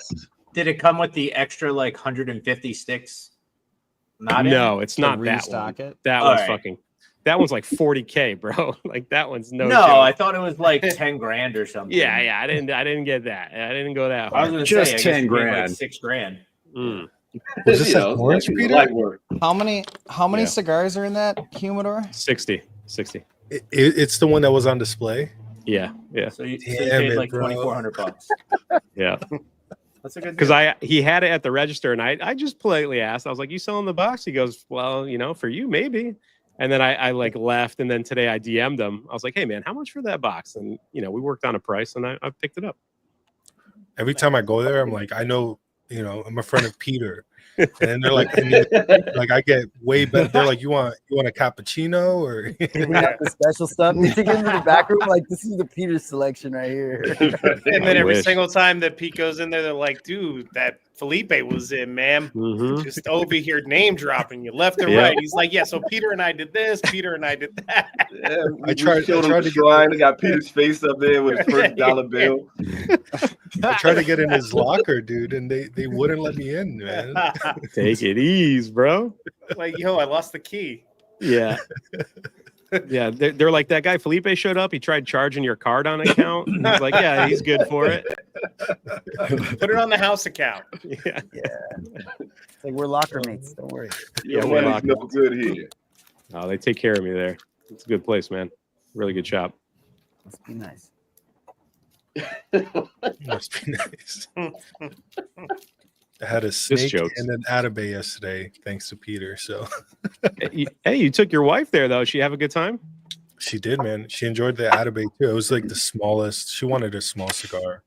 Did it come with the extra like 150 sticks? No, it's not that one. That one's fucking. That one's like 40K, bro. Like that one's no. No, joke. I thought it was like 10 grand or something. Yeah. I didn't get that. I didn't go that hard. I was gonna Just say, 10 grand. like 6 grand. Mm. Was this at Orange, Peter? How many cigars are in that humidor? 60. It's the one that was on display. Yeah. So you paid like $2,400. Yeah. That's a good. Because he had it at the register, and I just politely asked. I was like, "You selling the box?" He goes, "Well, you know, for you maybe." And then I like left, and then today I DM'd him. I was like, "Hey man, how much for that box?" And you know, we worked on a price, and I picked it up. Every time I go there, I'm like, I know, you know, I'm a friend of Peter. And they're like, like I get way better. They're like, you want a cappuccino or the special stuff? They take it into the back room. Like, this is the Peter selection right here. And then every single time that Pete goes in there, they're like, dude, that Felipe was in, man. Mm-hmm. Just over here name dropping you left and right. He's like, yeah, so Peter and I did this, Peter and I did that. Yeah, I tried to shrine. I got Peter's face up there with his first dollar bill. I tried to get in his locker, dude, and they wouldn't let me in, man. Take it easy, bro. Like, yo, I lost the key. Yeah. Yeah, they're like, that guy Felipe showed up. He tried charging your card on account. And he's like, yeah, he's good for it. Put it on the house account. Yeah. It's like we're locker mates. Don't worry. Yeah, we're no good here. Oh, they take care of me there. It's a good place, man. Really good shop. Must be nice. Must be nice. I had a snake and an Atabay yesterday, thanks to Peter. So, hey, you took your wife there though. She have a good time? She did, man. She enjoyed the Atabay too. It was like the smallest. She wanted a small cigar,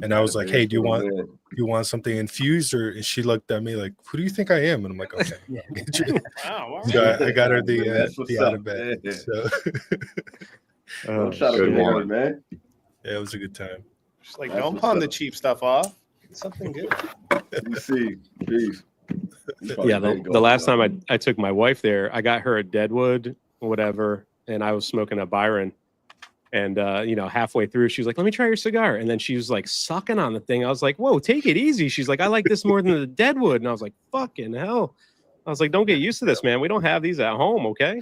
and I was like, "Hey, do you want something infused?" Or and she looked at me like, "Who do you think I am?" And I'm like, "Okay." Wow. So I got her the Atabay. So, good one, man. Yeah, it was a good time. Just like, don't pawn the cheap stuff off. It's something good. You see, peace. Yeah, the last time I took my wife there, I got her a Deadwood or whatever, and I was smoking a Byron. And you know, halfway through, she was like, "Let me try your cigar." And then she was like sucking on the thing. I was like, "Whoa, take it easy." She's like, "I like this more than the Deadwood." And I was like, "Fucking hell." I was like, "Don't get used to this, man. We don't have these at home, okay?"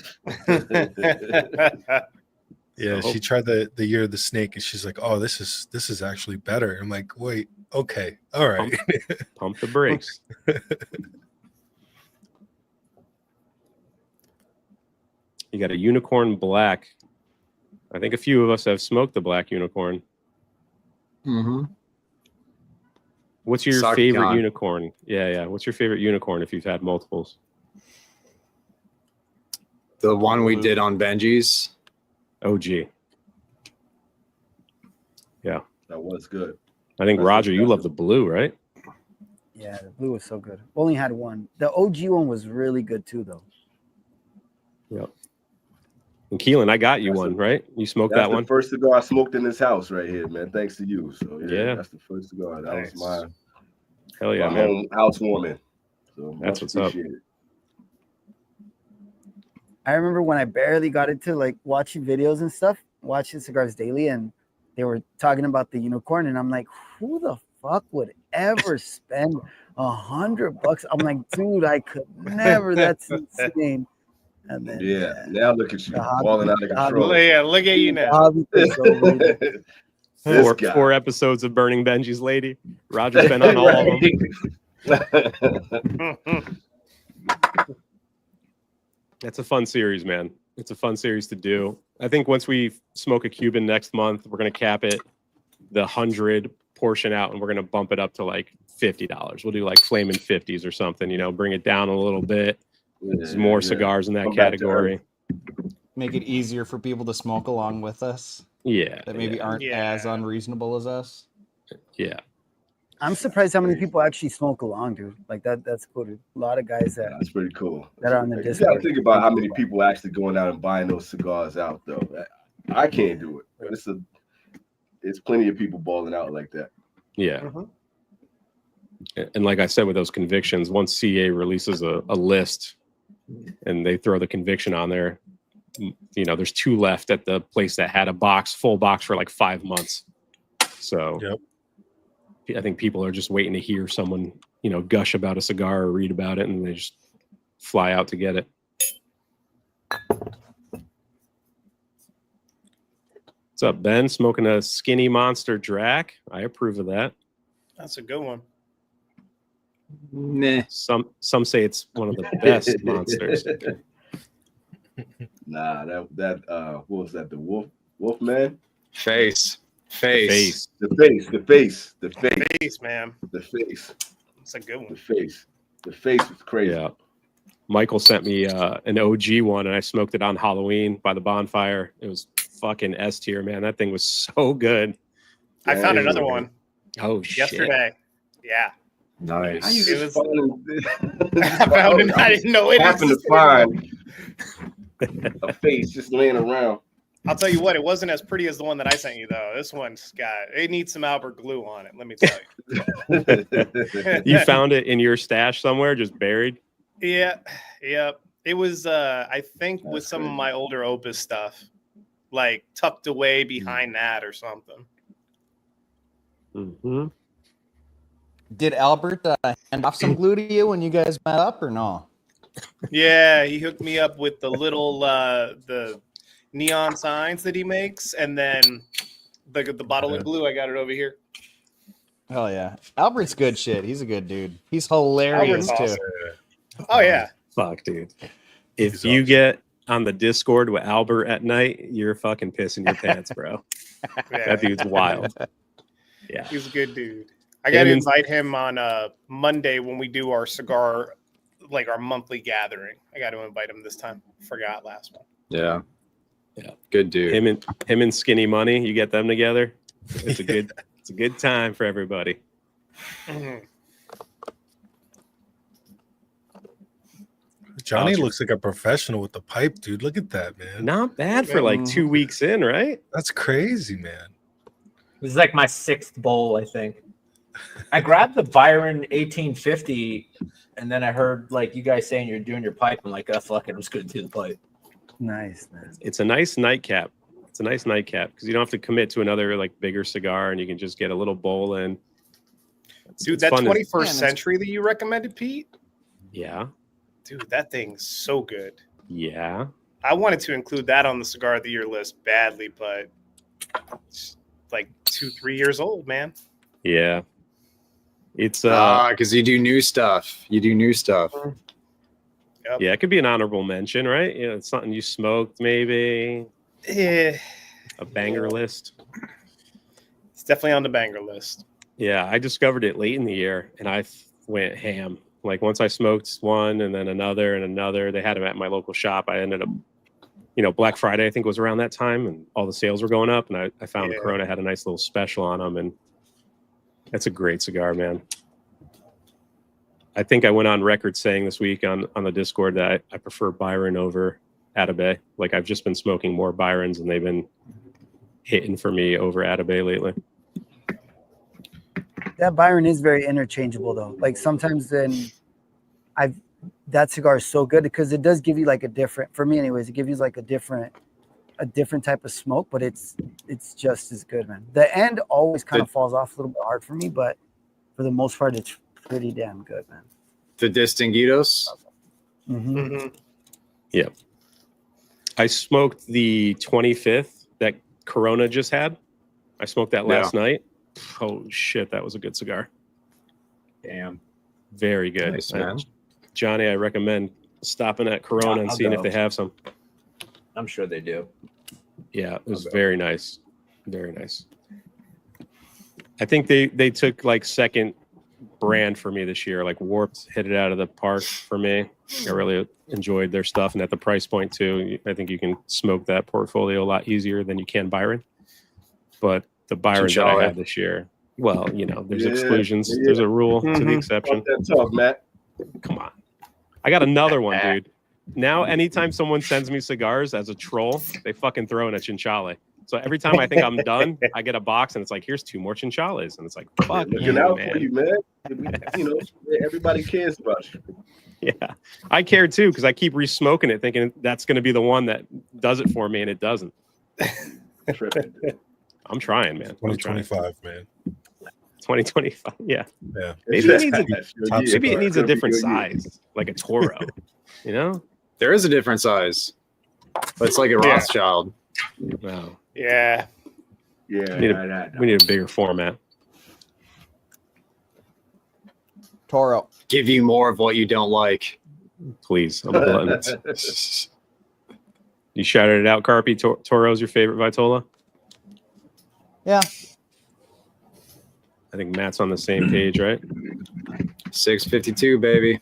Yeah, she tried the year of the snake, and she's like, "Oh, this is actually better." I'm like, "Wait, okay, all right." Pump the brakes. You got a unicorn black. I think a few of us have smoked the black unicorn. Mm-hmm. What's your favorite unicorn? Yeah. What's your favorite unicorn if you've had multiples? The one we did on Benji's. OG. Yeah. That was good. I think, Roger, you love the blue, right? Yeah, the blue was so good. Only had one. The OG one was really good too, though. Yep. And Keelan, I got you one, right? You smoked that one? That's the first cigar I smoked in this house right here, man. Thanks to you. So, yeah. That's the first cigar. That was my hell yeah, my man. home housewarming. So that's what's up. I remember when I barely got into like watching videos and stuff, watching Cigars Daily, and they were talking about the unicorn, and I'm like, who the fuck would ever spend $100? I'm like, dude, I could never. That's insane. And then now look at you, falling out of control. Yeah, look at you now. Four episodes of Burning Benji's Lady. Roger's been on all of them. That's a fun series, man. It's a fun series to do. I think once we smoke a Cuban next month, we're going to cap it the 100 portion out, and we're going to bump it up to like $50. We'll do like Flamin' 50s or something, you know, bring it down a little bit. There's more cigars in that category. Make it easier for people to smoke along with us. Yeah. That maybe aren't as unreasonable as us. Yeah. I'm surprised how many people actually smoke along, dude. Like that's cool, dude. A lot of guys that's pretty cool. That are on the You Discord. gotta think about how many people actually going out and buying those cigars out, though. I can't do it. It's plenty of people balling out like that. Yeah. And like I said, with those convictions, once CA releases a list and they throw the conviction on there, you know, there's 2 left at the place that had a full box for like 5 months. So I think people are just waiting to hear someone, you know, gush about a cigar or read about it, and they just fly out to get it. What's up, Ben? Smoking a Skinny Monster Drac. I approve of that. That's a good one. Nah. Some say it's one of the best monsters. Nah, that what was that? The Wolfman? Face, the face, man. The face. It's a good one. The face was crazy. Yeah. Michael sent me an OG one, and I smoked it on Halloween by the bonfire. It was fucking S tier, man. That thing was so good. I found another one. Oh shit! Yesterday. Yeah. Nice. How you just I found it. I didn't know it. Happened to find a face just laying around. I'll tell you what, it wasn't as pretty as the one that I sent you, though. This one's it needs some Albert glue on it. Let me tell you. You found it in your stash somewhere, just buried. Yeah. It was, I think, with some of my older Opus stuff, like tucked away behind that or something. Mm-hmm. Did Albert hand off some glue to you when you guys met up, or no? Yeah, he hooked me up with the little the neon signs that he makes, and then the bottle of glue. I got it over here. Hell yeah, Albert's good shit. He's a good dude. He's hilarious too. Awesome. Oh yeah, fuck, dude. If you get on the Discord with Albert at night, you're fucking pissing your pants, bro. Yeah. That dude's wild. Yeah, he's a good dude. I got to invite him on Monday when we do our cigar, like our monthly gathering. I got to invite him this time. Forgot last one. Yeah. Good dude. Him and Skinny Money. You get them together. It's a good time for everybody. Mm-hmm. Johnny looks like a professional with the pipe, dude. Look at that, man. Not bad for like 2 weeks in, right? That's crazy, man. This is like my 6th bowl, I think. I grabbed the Byron 1850, and then I heard like you guys saying you're doing your pipe. I'm like, oh, fuck it, I'm just gonna do the pipe. Nice, man. It's a nice nightcap. It's a nice nightcap because you don't have to commit to another like bigger cigar, and you can just get a little bowl in. Dude, that 21st century that you recommended, Pete? Yeah. Dude, that thing's so good. Yeah. I wanted to include that on the cigar of the year list badly, but it's like 2-3 years old, man. Yeah. It's because you do new stuff. Yep. Yeah, it could be an honorable mention, right? You know, it's something you smoked, maybe. Yeah. A banger list. It's definitely on the banger list. Yeah, I discovered it late in the year, and I went ham. Like once I smoked one, and then another, and another. They had them at my local shop. I ended up, you know, Black Friday I think was around that time, and all the sales were going up, and I found Corona had a nice little special on them, and that's a great cigar, man. I think I went on record saying this week on the Discord that I prefer Byron over Atabey. Like I've just been smoking more Byrons, and they've been hitting for me over Atabey lately. That Byron is very interchangeable, though. Like sometimes that cigar is so good because it does give you like a different, for me anyways, it gives you like a different type of smoke, but it's just as good, man. The end always kind of falls off a little bit hard for me, but for the most part, it's pretty damn good, man. The Distinguidos. Mm-hmm. Mm-hmm. Yeah. I smoked the 25th that Corona just had. I smoked that last night. Oh shit, that was a good cigar. Damn. Very good. Nice, man. Johnny, I recommend stopping at Corona and seeing if they have some. I'm sure they do. Yeah, it was very nice. Very nice. I think they took like second brand for me this year. Like Warped hit it out of the park for me. I really enjoyed their stuff, and at the price point too. I think you can smoke that portfolio a lot easier than you can Byron. But the Byron that I had this year, Well, there's exclusions. Yeah. There's a rule to the exception. That's tough, Matt. Come on. I got another one, dude. Now, anytime someone sends me cigars as a troll, they fucking throw in a chinchale. So every time I think I'm done, I get a box and it's like, here's 2 more chinchales. And it's like, fuck looking out for you, man. Everybody cares about you. Yeah. I care too, because I keep re-smoking it thinking that's going to be the one that does it for me, and it doesn't. I'm trying, man. 2025, man. 2025, yeah. Yeah. Maybe it needs a different size, like a Toro. There is a different size, but it's like a Rothschild. Wow. Yeah. Yeah. We need a bigger format. Toro. Give you more of what you don't like. Please. I'm a glutton. You shouted it out, Carpy. Toro's your favorite Vitola? Yeah. I think Matt's on the same page, right? 652, baby.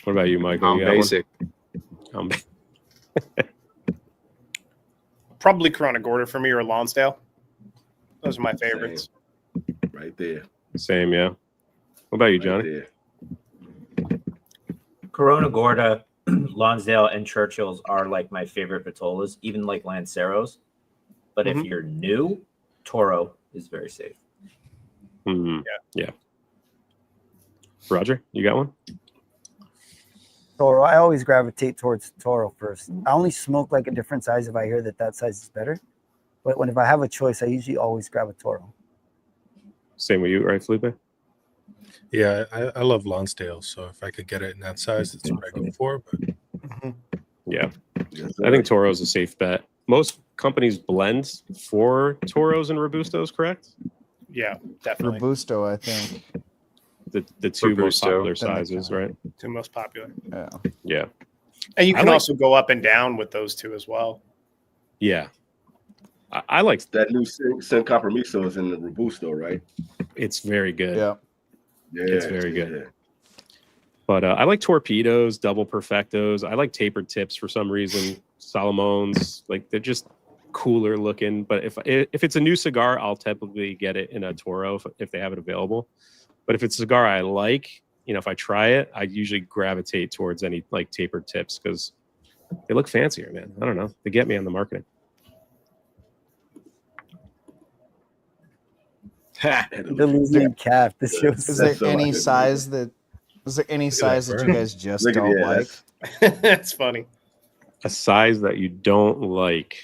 What about you, Michael? I'm basic. Probably Corona Gorda for me, or Lonsdale. Those are my favorites. Right there. Same, yeah. What about you, Johnny? Corona Gorda, Lonsdale, and Churchill's are like my favorite Vitolas, even like Lanceros. But if you're new, Toro is very safe. Yeah. Roger, you got one? Toro. I always gravitate towards Toro first. I only smoke like a different size if I hear that size is better. But if I have a choice, I usually always grab a Toro. Same with you, right, Felipe? Yeah, I love Lonsdale, so if I could get it in that size, that's what I go for. But yeah, I think Toro's a safe bet. Most companies blend for Toros and Robustos, correct? Yeah, definitely. Robusto, I think. The 2 most popular sizes, right? 2 most popular. Yeah. And you can also go up and down with those 2 as well. Yeah. I like that new Sin Compromiso is in the Robusto, right? It's very good. Yeah. It's very good. But I like torpedoes, double perfectos. I like tapered tips for some reason. Salomones, like they're just cooler looking. But if it's a new cigar, I'll typically get it in a Toro if they have it available. But if it's a cigar I like, if I try it, I usually gravitate towards any like tapered tips because they look fancier, man. I don't know. They get me on the marketing. The losing calf. This shows. Is there any size that you guys just don't like? That's funny. A size that you don't like.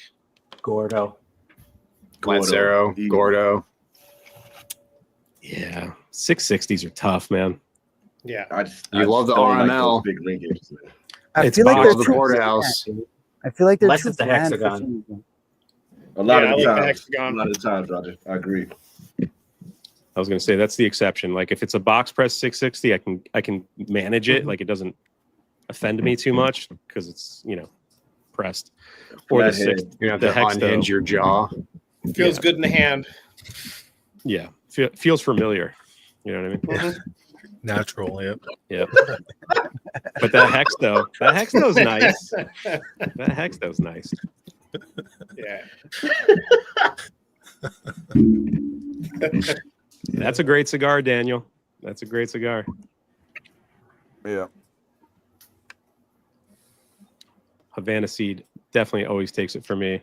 Gordo. Lancero. Gordo. Yeah. 660s are tough, man. Yeah. You love the RML. Like big ringgits. I feel like they're the porterhouse. I feel like they're less too of the bland hexagon. A lot of the times, Roger. I agree. I was going to say that's the exception. Like if it's a box press 660, I can manage it. Like it doesn't offend me too much because it's pressed. Or the six, you have to unhinge your jaw. Feels good in the hand. Yeah, feels familiar. You know what I mean? Natural, yeah. But that hexto's nice. That hexto's nice. Yeah. That's a great cigar, Daniel. That's a great cigar. Yeah. Havana Seed definitely always takes it for me.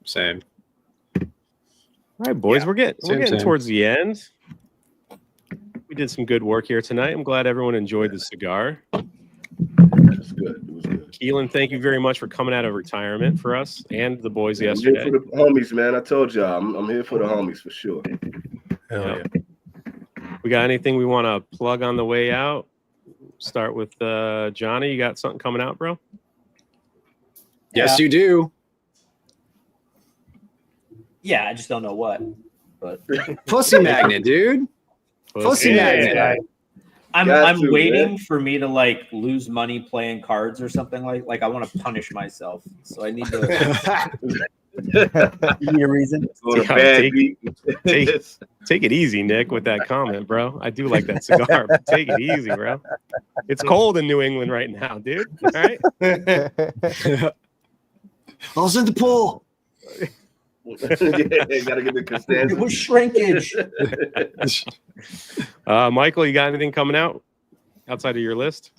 Same. All right, boys, we're getting towards the end. We did some good work here tonight. I'm glad everyone enjoyed the cigar. That's good. It was good. Keelan, thank you very much for coming out of retirement for us and the boys yesterday. I'm here for the homies, man. I told y'all, I'm here for the homies for sure. Hell yeah. We got anything we want to plug on the way out? Start with Johnny. You got something coming out, bro? Yes, you do. Yeah, I just don't know what. But Pussy magnet, dude. Pussy magnet. I'm waiting for me to like lose money playing cards or something like I want to punish myself. So I need to Give me a reason. Take it easy, Nick, with that comment, bro. I do like that cigar. But take it easy, bro. It's cold in New England right now, dude. All right. I was in the pool. You gotta get the Costanza. It was shrinkage. Michael, you got anything coming out outside of your list?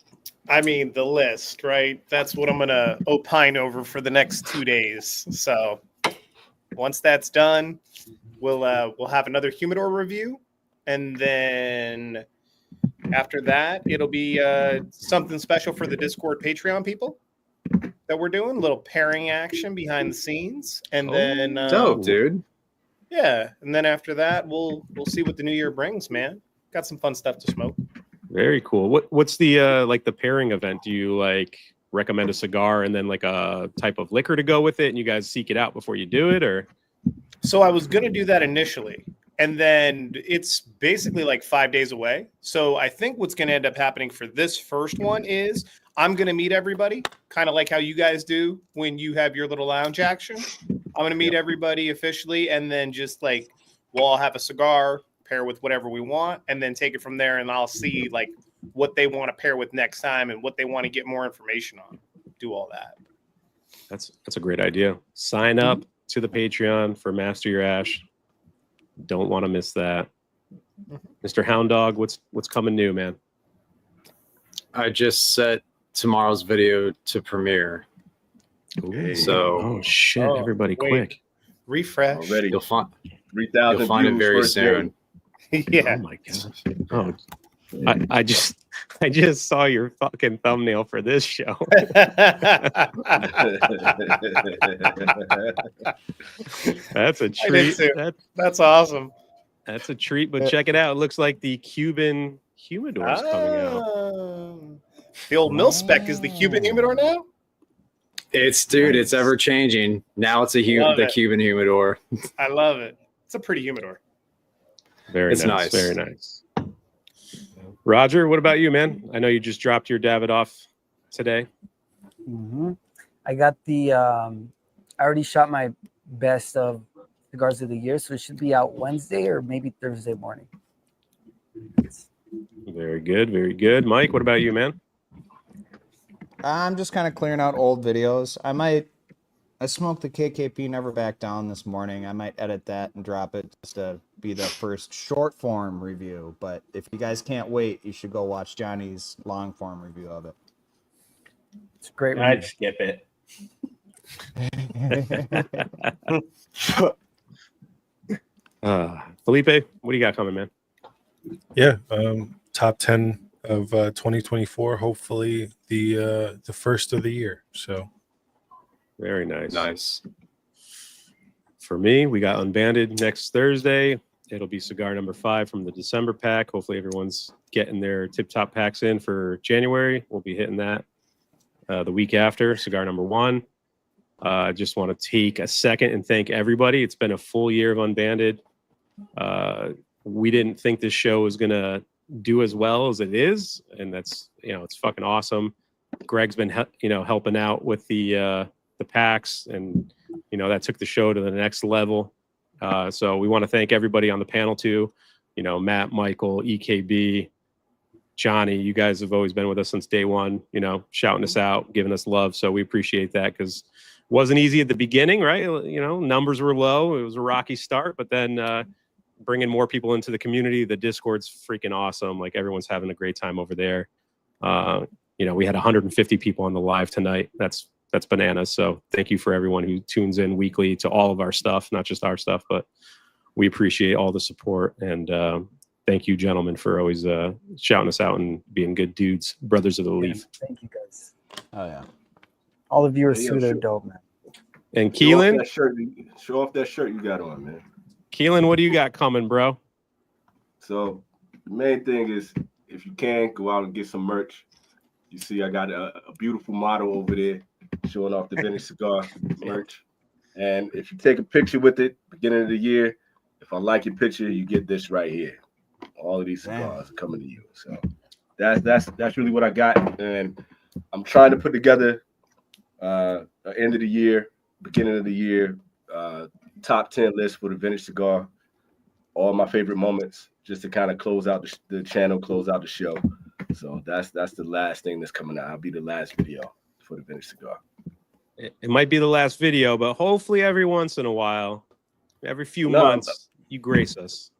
I mean, the list, right? That's what I'm gonna opine over for the next 2 days. So once that's done, we'll have another Humidor review, and then after that, it'll be something special for the Discord Patreon people that we're doing. A little pairing action behind the scenes, and then dope, dude. Yeah, and then after that, we'll see what the new year brings, man. Got some fun stuff to smoke. Very cool. What's the like the pairing event? Do you like recommend a cigar and then like a type of liquor to go with it, and you guys seek it out before you do it, or? So I was gonna do that initially, and then it's basically like 5 days away. So I think what's gonna end up happening for this first one is I'm gonna meet everybody, kind of like how you guys do when you have your little lounge action. I'm gonna meet everybody officially, and then just like we'll all have a cigar, pair with whatever we want, and then take it from there. And I'll see like what they want to pair with next time and what they want to get more information on. Do all that. That's a great idea. Sign up to the Patreon for Master Your Ash. Don't want to miss that. Mr. Hound Dog, what's coming new, man? I just set tomorrow's video to premiere. Ooh. So oh shit, everybody quick. Refresh. Already. You'll find 3,000 you'll find it views very first soon. Yeah. Oh my god. Oh, I just saw your fucking thumbnail for this show. That's a treat. That's awesome. That's a treat, but check it out. It looks like the Cuban Humidor is coming out. The old mil spec is the Cuban Humidor now? It's it's ever changing. Now it's the Cuban Humidor. I love it. It's a pretty humidor. Very nice. Very nice. Roger, what about you, man? I know you just dropped your Davidoff today. I got the I already shot my best of cigars of the year, so it should be out Wednesday or maybe Thursday morning. Very good, very good. Mike, what about you, man? I'm just kind of clearing out old videos. I smoked the KKP Never Back Down this morning. I might edit that and drop it just to be the first short form review. But if you guys can't wait, you should go watch Johnny's long form review of it. It's a great. I'd skip it. Felipe, what do you got coming, man? Yeah, top 10 of 2024. Hopefully the first of the year. So very nice. Nice. For me, we got Unbanded next Thursday. It'll be cigar number 5 from the December pack. Hopefully everyone's getting their tip-top packs in for January. We'll be hitting that the week after, cigar number 1. I just want to take a second and thank everybody. It's been a full year of Unbanded. We didn't think this show was going to do as well as it is, and that's, it's fucking awesome. Greg's been helping out with the packs, and that took the show to the next level. So we want to thank everybody on the panel too. Matt, Michael, EKB, Johnny, you guys have always been with us since day one, shouting us out, giving us love. So we appreciate that, because it wasn't easy at the beginning, right? Numbers were low. It was a rocky start, but then bringing more people into the community, the Discord's freaking awesome. Like, everyone's having a great time over there. We had 150 people on the live tonight. That's bananas. So thank you for everyone who tunes in weekly to all of our stuff, not just our stuff, but we appreciate all the support. And thank you, gentlemen, for always shouting us out and being good dudes, brothers of the leaf. Thank you, guys. Oh yeah. All of you are super dope, man. And Keelan, show off that shirt you got on, man. Keelan, what do you got coming, bro? So the main thing is, if you can, go out and get some merch. You see, I got a beautiful model over there showing off the Vintage Cigar merch. And if you take a picture with it, beginning of the year, if I like your picture, you get this right here. All of these cigars are coming to you. So that's really what I got. And I'm trying to put together end of the year, beginning of the year, top 10 list for the Vintage Cigar. All my favorite moments, just to kind of close out the channel, close out the show. So that's the last thing that's coming out. I'll be the last video for the Vintage Cigar. It might be the last video, but hopefully every once in a while Every few months, you grace us.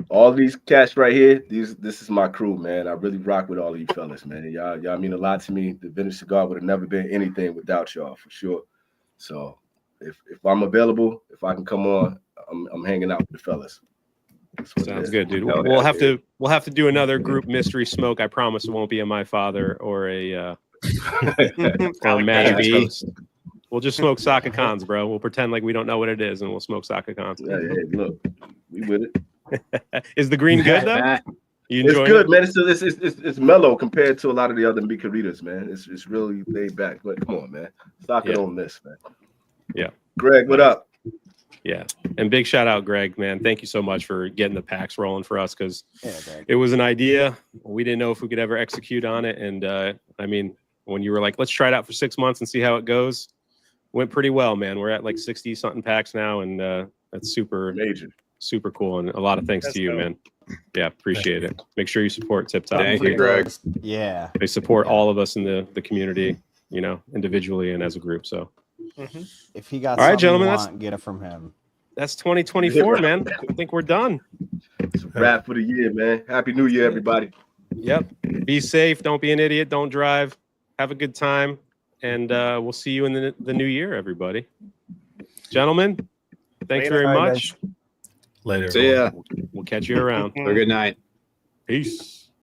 All these cats right here, this is my crew, man. I really rock with all of you fellas, man. Y'all mean a lot to me. The Vintage Cigar would have never been anything without y'all, for sure. So if I'm available, if I can come on, I'm hanging out with the fellas. Sounds good, dude. We'll have to do another group mystery smoke. I promise it won't be a My Father or a or Matty B. We'll just smoke Saka Khans, bro. We'll pretend like we don't know what it is, and we'll smoke Saka Khans. Yeah, look, we with it. Is the green good though? It's good, man. It's mellow compared to a lot of the other Micaritas, man. It's really laid back. But come on, man, stock it on this, man. Yeah, Greg, what up? Yeah, and big shout out, Greg, man. Thank you so much for getting the packs rolling for us, because it was an idea. We didn't know if we could ever execute on it, and I mean, when you were like, let's try it out for 6 months and see how it goes, went pretty well, man. We're at like 60 something packs now, and that's super major. Super cool, and a lot of thanks to you, man. Yeah, appreciate it. Make sure you support Tip Top. Thank you, Greg. Yeah, they support all of us in the community, you know, individually and as a group. So, if he got all right, gentlemen, get it from him. That's 2024, man. I think we're done. It's a wrap for the year, man. Happy New Year, everybody. Yep. Be safe. Don't be an idiot. Don't drive. Have a good time, and we'll see you in the new year, everybody. Gentlemen, thanks very much. Later. See ya. We'll catch you around. Have a good night. Peace.